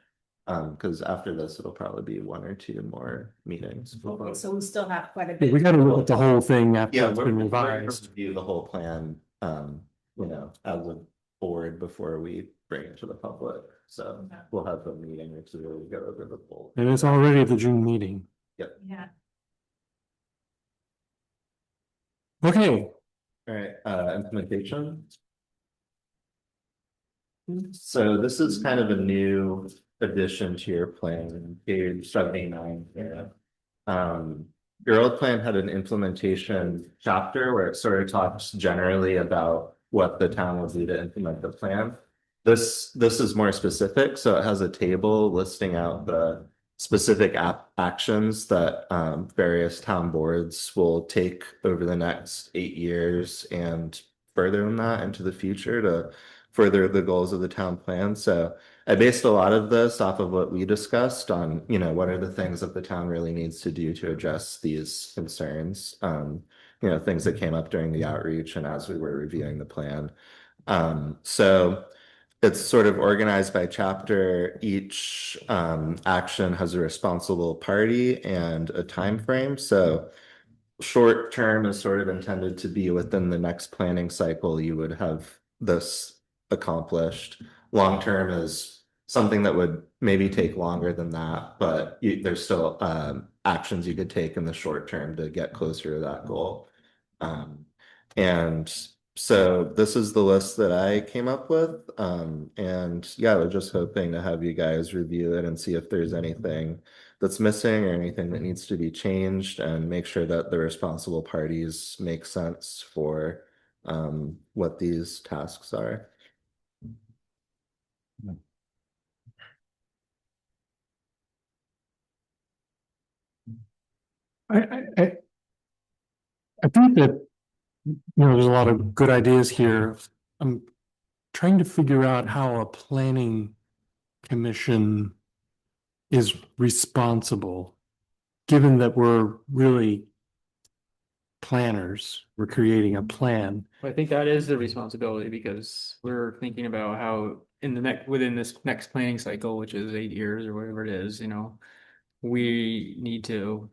D: Because after this, it'll probably be one or two more meetings.
B: Okay, so we still have quite a bit.
F: We gotta look at the whole thing after
D: Yeah,
F: it's
D: we're
F: been
D: gonna
F: revised.
D: review the whole plan, as a board before we bring it to the public. So
B: Okay.
D: we'll have a meeting or two where we go over the full.
F: And it's already the June meeting.
B: Yeah.
F: Okay,
D: All right, implementation. So this is kind of a new addition to your plan, page 79 here. Your old plan had an implementation chapter where it sort of talks generally about what the town will do to implement the plan. This is more specific, so it has a table listing out the specific actions that various town boards will take over the next 8 years and further than that into the future to further the goals of the town plan. So I based a lot of this off of what we discussed on, what are the things that the town really needs to do to address these concerns. Things that came up during the outreach and as we were reviewing the plan. So it's sort of organized by chapter. Each action has a responsible party and a time frame. So short term is sort of intended to be within the next planning cycle, you would have this accomplished. Long term is something that would maybe take longer than that, but there's still actions you could take in the short term to get closer to that goal. And so this is the list that I came up with. And yeah, we're just hoping to have you guys review it and see if there's anything that's missing or anything that needs to be changed and make sure that the responsible parties make sense for what these tasks are.
F: I think that, there's a lot of good ideas here. I'm trying to figure out how a planning commission is responsible, given that we're really planners, we're creating a plan.
C: I think that is the responsibility because we're thinking about how within this next planning cycle, which is 8 years or whatever it is, we need to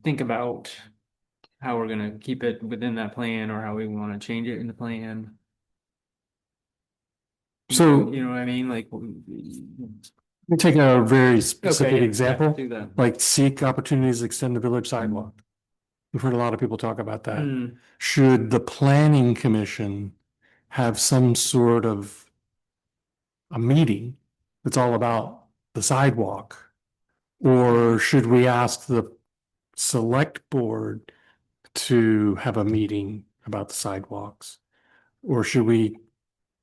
C: think about how we're gonna keep it within that plan or how we want to change it in the plan.
F: So
C: You know what I mean? Like.
F: let me take a very specific
C: Okay, yeah,
F: example,
C: do that.
F: like seek opportunities to extend the village sidewalk. We've heard a lot of people talk about that.
C: Mm,
F: Should the planning commission have some sort of a meeting that's all about the sidewalk? Or should we ask the select board to have a meeting about the sidewalks? Or should we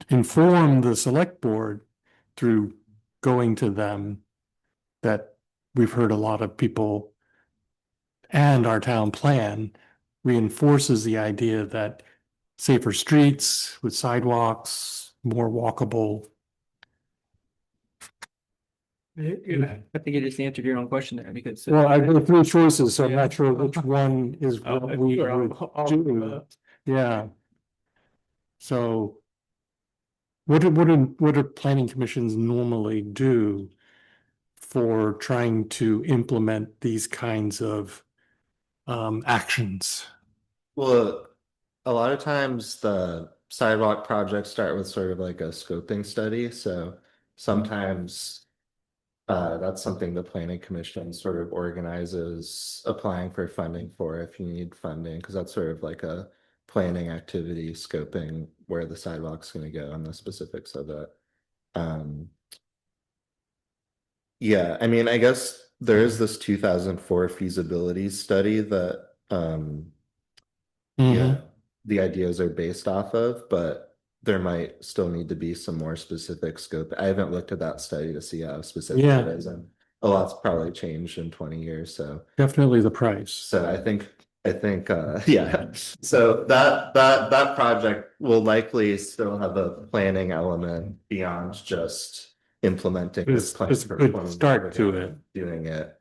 F: inform the select board through going to them that we've heard a lot of people and our town plan reinforces the idea that safer streets with sidewalks, more walkable
C: I think you just answered your own question there because.
F: Well, I have three choices, so I'm
C: Yeah.
F: not sure which one is
C: Oh,
F: what we
C: sure,
F: would
C: I'll-
F: do. Yeah. So what do planning commissions normally do for trying to implement these kinds of actions?
D: Well, a lot of times the sidewalk projects start with sort of like a scoping study, so sometimes that's something the planning commission sort of organizes applying for funding for if you need funding, because that's sort of like a planning activity scoping where the sidewalk's gonna go and the specifics of it. Um, yeah, I mean, I guess there is this 2004 feasibility study that yeah, the ideas are based off of, but there might still need to be some more specific scope. I haven't looked at that study to see how specific
F: Yeah.
D: it is, and a lot's probably changed in 20 years. So,
F: Definitely the price.
D: so I think, yeah. So that project will likely still have a planning element beyond just implementing this plan
F: It's a
D: for
F: good
D: 20
F: start to it.
D: doing it.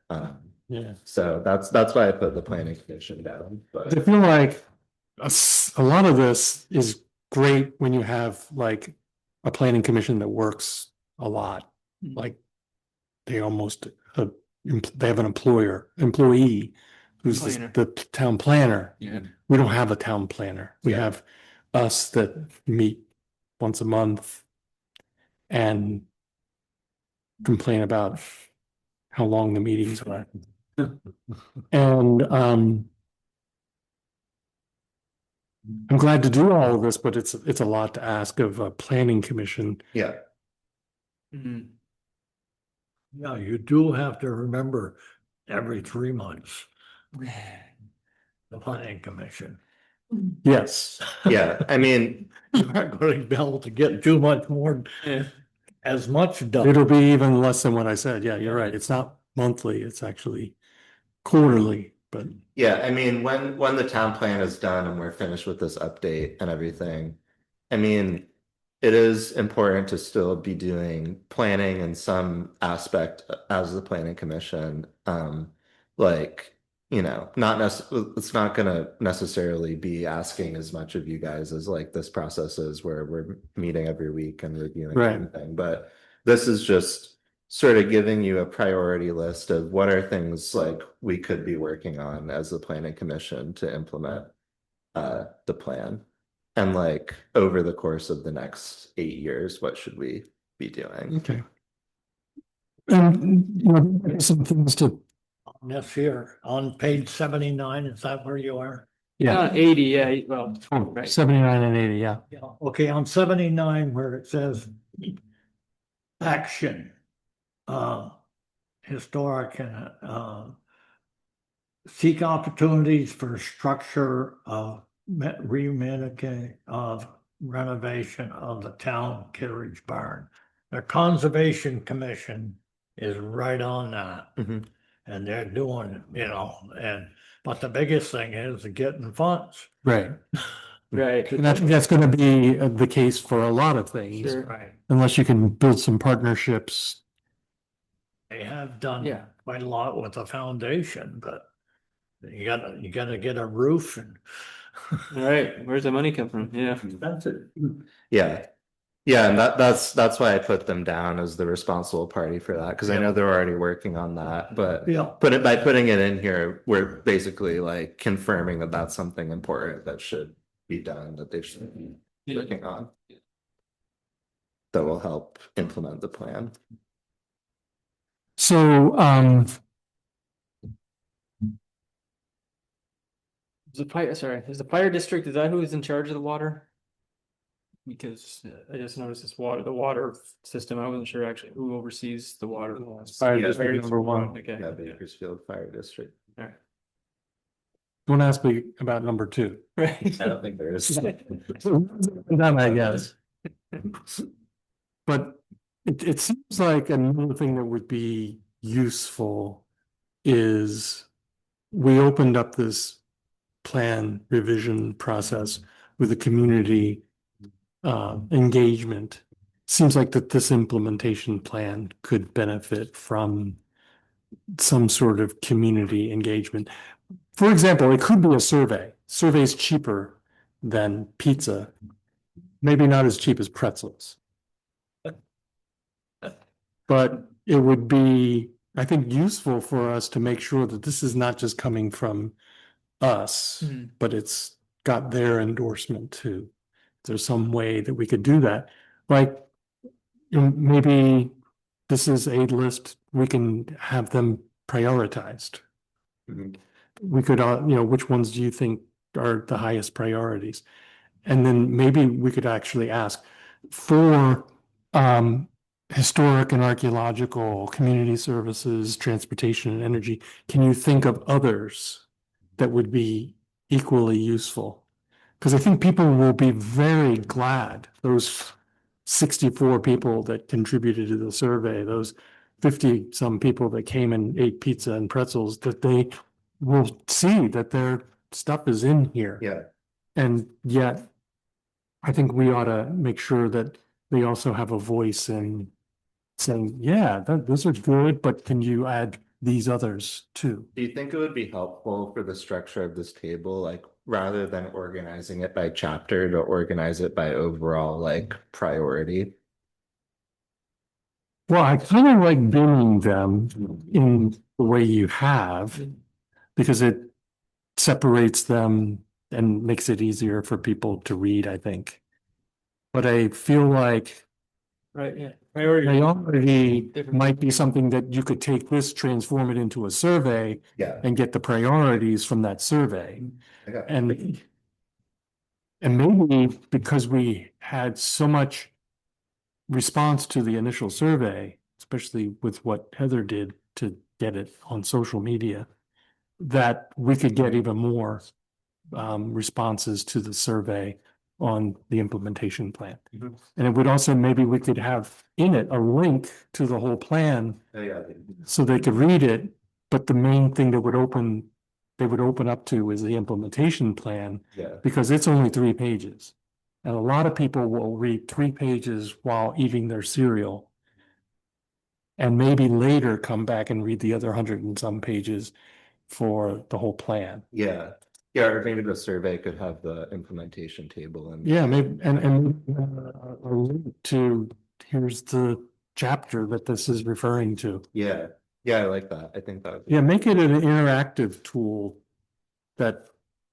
F: Yeah.
D: So that's why I put the planning commission down. But
F: I feel like a lot of this is great when you have like a planning commission that works a lot. Like they almost, they have an employee who's
C: Planner.
F: the town planner.
C: Yeah.
F: We don't have a town planner. We
D: Yeah.
F: have us that meet once a month and complain about how long the meetings are. And I'm glad to do all of this, but it's a lot to ask of a planning commission.
D: yeah.
C: Mhm.
G: Yeah, you do have to remember every 3 months, the planning commission.
F: Yes.
D: Yeah, I mean,
G: You aren't going to be able to get too much more,
C: Yeah.
G: as much done.
F: It'll be even less than what I said. Yeah, you're right. It's not monthly, it's actually quarterly, but
D: yeah, I mean, when the town plan is done and we're finished with this update and everything, I mean, it is important to still be doing planning in some aspect as the planning commission. Like, it's not gonna necessarily be asking as much of you guys as like this process is where we're meeting every week and reviewing
F: Right.
D: everything, but this is just sort of giving you a priority list of what are things like we could be working on as the planning commission to implement the plan. And like over the course of the next 8 years, what should we be doing?
F: okay. And you know, some things to,
G: This here, on page 79, is that where you are?
F: yeah,
C: 80, yeah, well, right.
F: 79 and 80, yeah.
G: Yeah, okay, on 79 where it says action. Historic and seek opportunities for structure of remunicate of renovation of the town carriage barn. The Conservation Commission is right on that.
D: Mhm.
G: And they're doing, but the biggest thing is getting funds.
F: Right.
C: Right.
F: And I think that's going to be the case for a lot of things,
C: Sure.
G: Right.
F: unless you can build some partnerships.
G: They have done
C: Yeah.
G: quite a lot with the foundation, but you gotta get a roof and.
C: All right, where's the money come from? Yeah.
G: That's it.
D: Yeah. Yeah, and that's why I put them down as the responsible party for that, because I know they're already working on that, but
G: Yeah,
D: by putting it in here, we're basically like confirming that that's something important that should be done, that they should be
C: Yeah.
D: working on. That will help implement the plan.
F: So,
C: Is the fire district, is that who is in charge of the water? Because I just noticed the water system, I wasn't sure actually who oversees the water.
F: Fire
D: Yeah,
F: district number one.
C: Okay.
D: Yeah, Bakersfield Fire District.
C: All right.
F: Don't ask me about number two.
C: Right.
D: I don't think there is.
F: Done, I guess. But it seems like another thing that would be useful is we opened up this plan revision process with the community engagement seems like that this implementation plan could benefit from some sort of community engagement. For example, it could be a survey. Survey's cheaper than pizza, maybe not as cheap as pretzels. But it would be, I think, useful for us to make sure that this is not just coming from us,
C: Mhm.
F: but it's got their endorsement too. There's some way that we could do that. Like, maybe this is a list, we can have them prioritized.
D: Mhm.
F: We could, which ones do you think are the highest priorities? And then maybe we could actually ask for historic and archaeological, community services, transportation and energy. Can you think of others that would be equally useful? Because I think people will be very glad, those 64 people that contributed to the survey, those 50 some people that came and ate pizza and pretzels, that they will see that their stuff is in here.
D: Yeah,
F: And yet, I think we ought to make sure that they also have a voice in saying, yeah, those are good, but can you add these others too?
D: do you think it would be helpful for the structure of this table, like rather than organizing it by chapter, to organize it by overall like priority?
F: Well, I kind of like binning them in the way you have, because it separates them and makes it easier for people to read, I think. But I feel like
C: Right, yeah. Priority.
F: priority
C: Different.
F: might be something that you could take this, transform it into a survey
D: Yeah.
F: and get the priorities from that survey.
D: Okay.
F: And maybe because we had so much response to the initial survey, especially with what Heather did to get it on social media, that we could get even more responses to the survey on the implementation plan.
D: Mhm.
F: And it would also, maybe we could have in it a link to the whole plan
D: Oh, yeah.
F: so they could read it. But the main thing that they would open up to is the implementation plan,
D: Yeah.
F: because it's only 3 pages. And a lot of people will read 3 pages while eating their cereal. And maybe later come back and read the other 100 and some pages for the whole plan.
D: Yeah. Yeah, or maybe the survey could have the implementation table and
F: Yeah, maybe, and a link to, here's the chapter that this is referring to.
D: yeah. Yeah, I like that. I think that would be
F: Yeah, make it an interactive tool that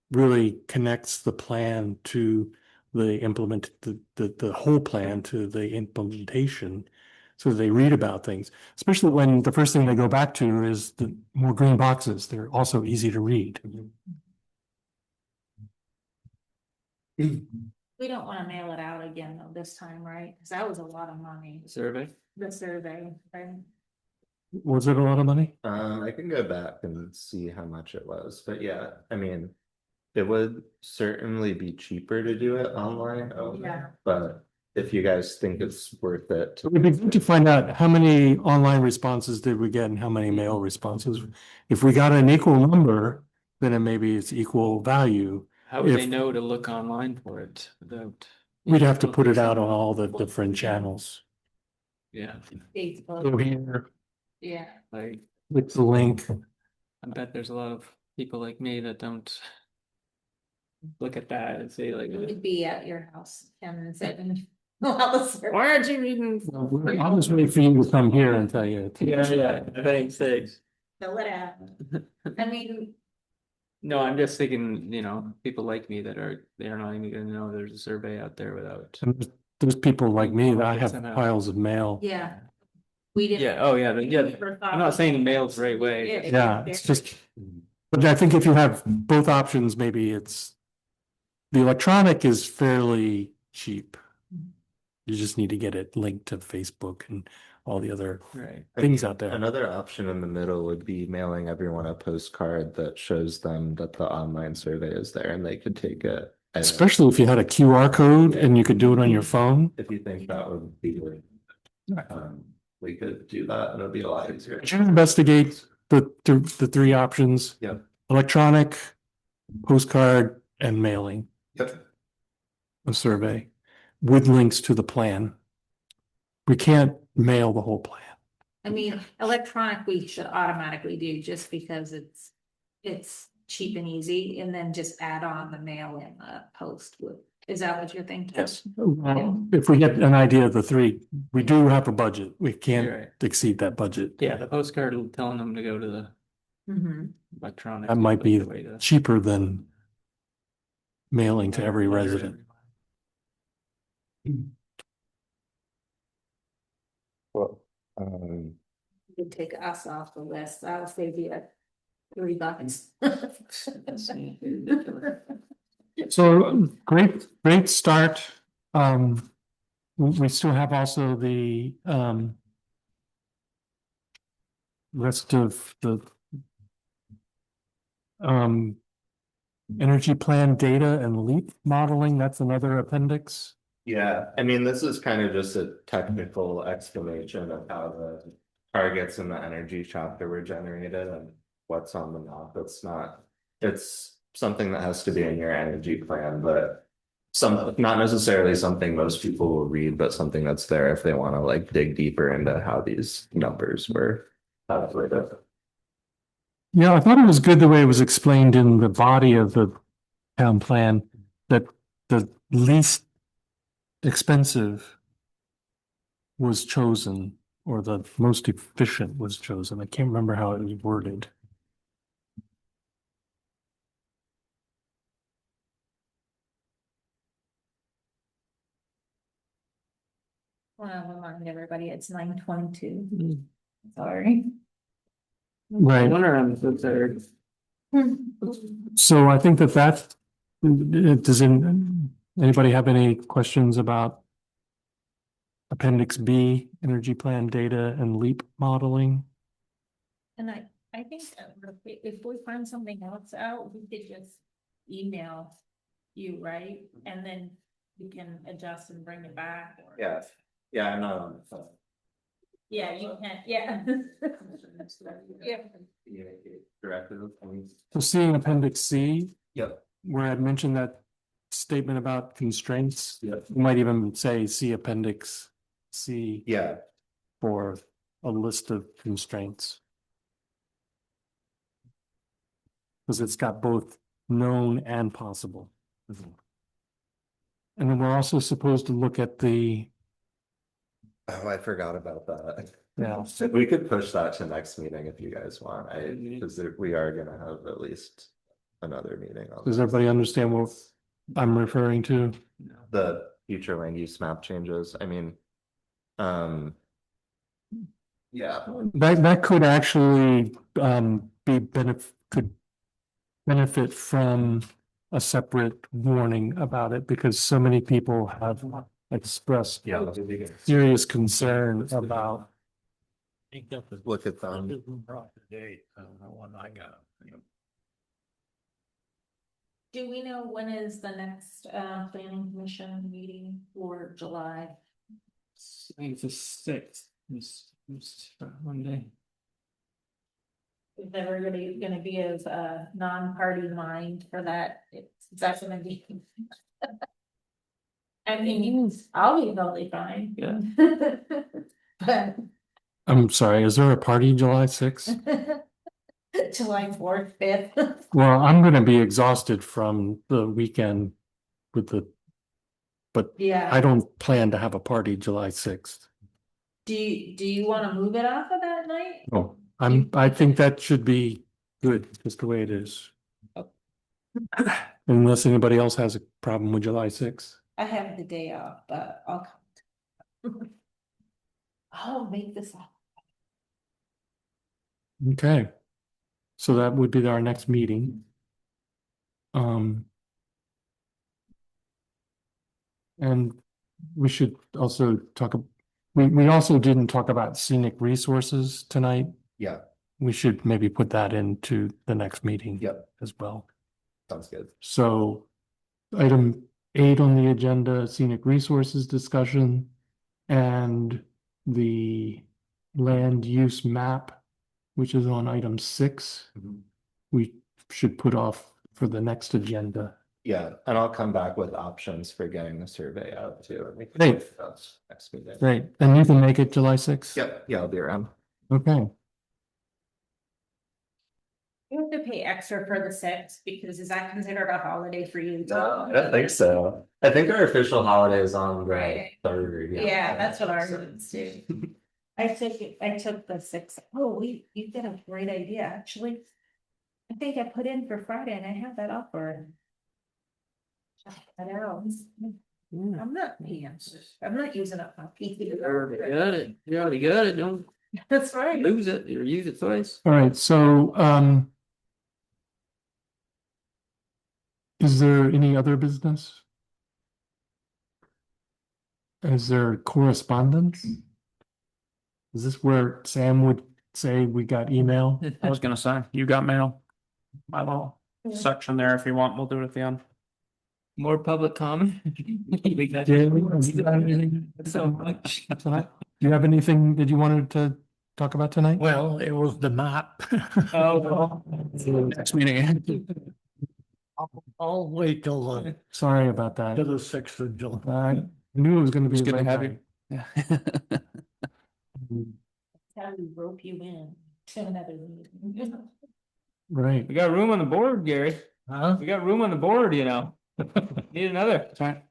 F: really connects the plan to the whole plan to the implementation. So they read about things, especially when the first thing they go back to is the more green boxes. They're also easy to read.
B: We don't want to mail it out again though this time, right? Because that was a lot of money,
C: Survey.
B: the survey, right?
F: Was it a lot of money?
D: I can go back and see how much it was, but yeah, I mean, it would certainly be cheaper to do it online.
B: Yeah.
D: But if you guys think it's worth it,
F: It would be good to find out how many online responses did we get and how many mail responses. If we got an equal number, then it maybe it's equal value.
C: How would they
F: If-
C: know to look online for it without?
F: We'd have to put it out on all the different channels.
C: Yeah,
B: Facebook,
F: Go here,
B: yeah.
C: like,
F: click the link.
C: I bet there's a lot of people like me that don't look at that and say like,
B: We'd be at your house, Ken, and said, why
C: aren't you reading?
F: I'll just wait for you to come here and tell you.
C: Yeah, thanks.
B: fill it out? I mean,
C: No, I'm just thinking, people like me they're not even gonna know there's a survey out there without.
F: And there's people like me that I have
C: Somehow.
F: piles of mail.
B: yeah. We didn't.
C: Yeah, oh yeah, I'm not saying the mail's the right way.
F: Yeah, it's just, but I think if you have both options, maybe it's, the electronic is fairly cheap. You just need to get it linked to Facebook and all the other
C: Right.
F: things out there.
D: another option in the middle would be mailing everyone a postcard that shows them that the online survey is there and they could take it. And
F: Especially if you had a QR code and you could do it on your phone.
D: if you think that would be, we could do that and it'd be a lot easier.
F: Could you investigate the 3 options?
D: Yeah.
F: Electronic, postcard, and mailing
D: Yep.
F: a survey with links to the plan. we can't mail the whole plan.
B: I mean, electronic we should automatically do just because it's cheap and easy, and then just add on the mail and the post would, is that what you're thinking?
F: Yes. If we get an idea of the three, we do have a budget. We
C: You're
F: can't
C: right.
F: exceed that budget.
C: Yeah, the postcard telling them to go to the
B: Mhm.
C: electronic.
F: That might be
C: the way to-
F: cheaper than mailing to every resident.
D: Well,
B: You could take us off the list, that'll save you $3.
F: So great start. We still have also the rest of the energy plan data and leap modeling. That's another appendix.
D: yeah, I mean, this is kind of just a technical explanation of how the targets in the energy chapter were generated and what's on the map. It's something that has to be in your energy plan, but not necessarily something most people will read, but something that's there if they want to like dig deeper into how these numbers were calculated.
F: Yeah, I thought it was good the way it was explained in the body of the town plan that the least expensive was chosen, or the most efficient was chosen. I can't remember how it was worded.
B: Well, remind everybody, it's 9:22. Sorry.
C: I
F: Right.
C: wonder on the third.
F: So I think that anybody have any questions about Appendix B, energy plan data and leap modeling?
B: And I think that if we find something else out, we could just email you, right? And then you can adjust and bring it back. Or-
D: Yeah, I know.
B: Yeah, you can, yeah. Yeah.
D: Directive.
F: So seeing Appendix C,
D: Yep.
F: where I'd mentioned that statement about constraints,
D: Yep.
F: you might even say see Appendix C
D: Yeah,
F: for a list of constraints. Because it's got both known and possible. And then we're also supposed to look at the,
D: oh, I forgot about that.
F: yeah,
D: We could push that to next meeting if you guys want, because we are gonna have at least another meeting on
F: does everybody understand what I'm referring to?
D: the future land use map changes. I mean, yeah,
F: That could actually could benefit from a separate warning about it, because so many people have expressed
D: yeah. that'd be good.
F: serious concern about.
D: Look at them.
G: Date, I don't know when I got.
B: Do we know when is the next planning commission meeting for July?
C: I think it's the 6th. It's Monday.
B: Is everybody gonna be of non-party mind for that? That's gonna be. I mean, I'll be totally fine.
C: Yeah.
B: But
F: I'm sorry, is there a party July 6th?
B: July 4th, 5th.
F: Well, I'm gonna be exhausted from the weekend with but
B: Yeah.
F: I don't plan to have a party July 6th.
B: Do you wanna move it off of that night?
F: Oh, I think that should be good, just the way it is. Unless anybody else has a problem with July 6th.
B: I have the day off, but I'll come. I'll make this up.
F: Okay. So that would be our next meeting. And we should also we also didn't talk about scenic resources tonight.
D: Yeah,
F: We should maybe put that into the next meeting.
D: Yep.
F: As well.
D: sounds good.
F: So item 8 on the agenda, scenic resources discussion, and the land use map, which is on item 6.
D: Mhm.
F: We should put off for the next agenda.
D: Yeah, and I'll come back with options for getting the survey out too. and we can
F: Great.
D: discuss Next meeting.
F: Great. And you can make it July 6th?
D: Yep, yeah, I'll be around.
F: Okay.
B: You have to pay extra for the 6th because is that considered a holiday for you?
D: No, I don't think so. I think our official holiday is on the
B: Right.
D: 3rd.
B: Yeah, that's what ours is too. I took the 6th. Oh, you did a great idea, actually. I think I put in for Friday and I have that offer. I know. I'm not using up my
C: You
B: PC.
C: already got it. You already got it. Don't
B: That's right.
C: lose it or use it twice.
F: All right, so, is there any other business? Is there correspondence? Is this where Sam would say we got email?
E: I was gonna say, you got mail. My little section there, if you want, we'll do it at the end.
C: More public comment. We got-
F: Jamie, have you got anything?
C: So much.
F: Tonight? Do you have anything that you wanted to talk about tonight?
G: Well, it was the map.
C: Oh, well.
E: Next meeting.
G: I'll wait till
F: Sorry about
G: the,
F: that.
G: till the 6th of July.
F: I knew it was gonna be.
E: It's good to
F: late
E: have
F: night.
E: you. Yeah.
B: How we rope you in to another meeting.
F: Right.
C: We got room on the board, Gary.
G: Huh?
C: We got room on the board, you know. Need another.
E: That's right.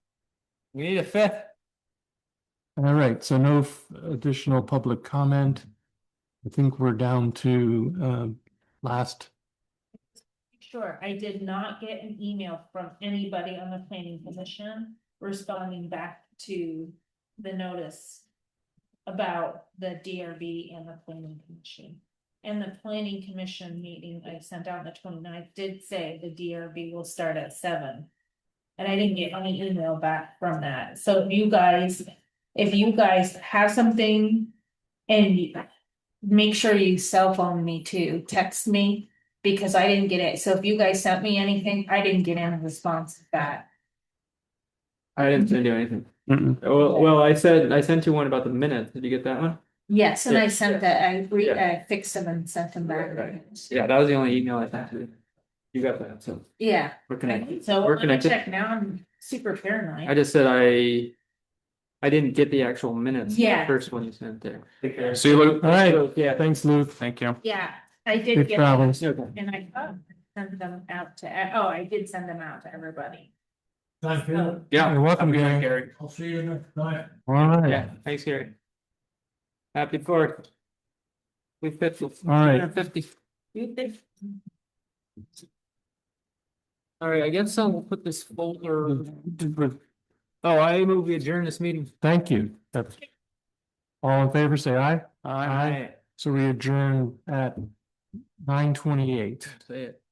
C: We need a 5th.
F: All right, so no additional public comment. I think we're down to last.
B: Sure, I did not get an email from anybody on the planning commission responding back to the notice about the DRB and the planning commission. And the planning commission meeting I sent out on the 29th did say the DRB will start at 7. And I didn't get any email back from that, so if you guys have something. And make sure you cell phone me too, text me, because I didn't get it, so if you guys sent me anything, I didn't get any response back.
C: I didn't send you anything.
E: Mm-mm.
C: Well, I sent you one about the minutes. Did you get that one?
B: Yes, and I
C: Yeah.
B: sent that,
C: Yeah.
B: I fixed them and sent them back.
C: Yeah, that was the only email I sent you. You got that, so
B: Yeah,
C: we're connected.
B: so
C: We're
B: let me
C: connected.
B: check now, I'm super paranoid.
C: I just said I didn't get the actual minutes.
B: Yeah.
C: The first one you sent there.
E: See you, Luke.
F: All right,
C: Yeah.
F: thanks, Lou.
E: Thank you.
B: Yeah, I did
F: Safe
B: get
F: travels.
C: Okay.
B: and I sent them out to, oh, I did send them out to everybody.
G: Thank you.
E: Yeah.
F: You're welcome,
E: Have a good night,
F: Gary.
G: I'll see you next night.
F: All right,
C: Yeah, thanks, Gary. Happy 4th. We fit.
F: All right.
C: 50.
B: You think?
C: All right, I guess I'll put this folder. Oh, I move we adjourn this meeting.
F: Thank you. That's. All in favor, say aye.
C: Aye.
F: So we adjourn at 9:28.
C: Say it.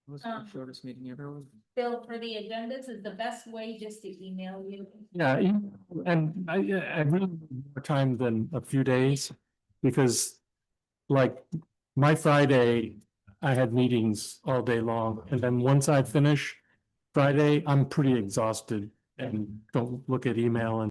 C: What's the
B: Um,
C: shortest meeting ever was?
B: Bill, for the agendas, is the best way just to email you?
F: Yeah, and I really need more time than a few days, because like my Friday, I had meetings all day long, and then once I finish Friday, I'm pretty exhausted and don't look at email and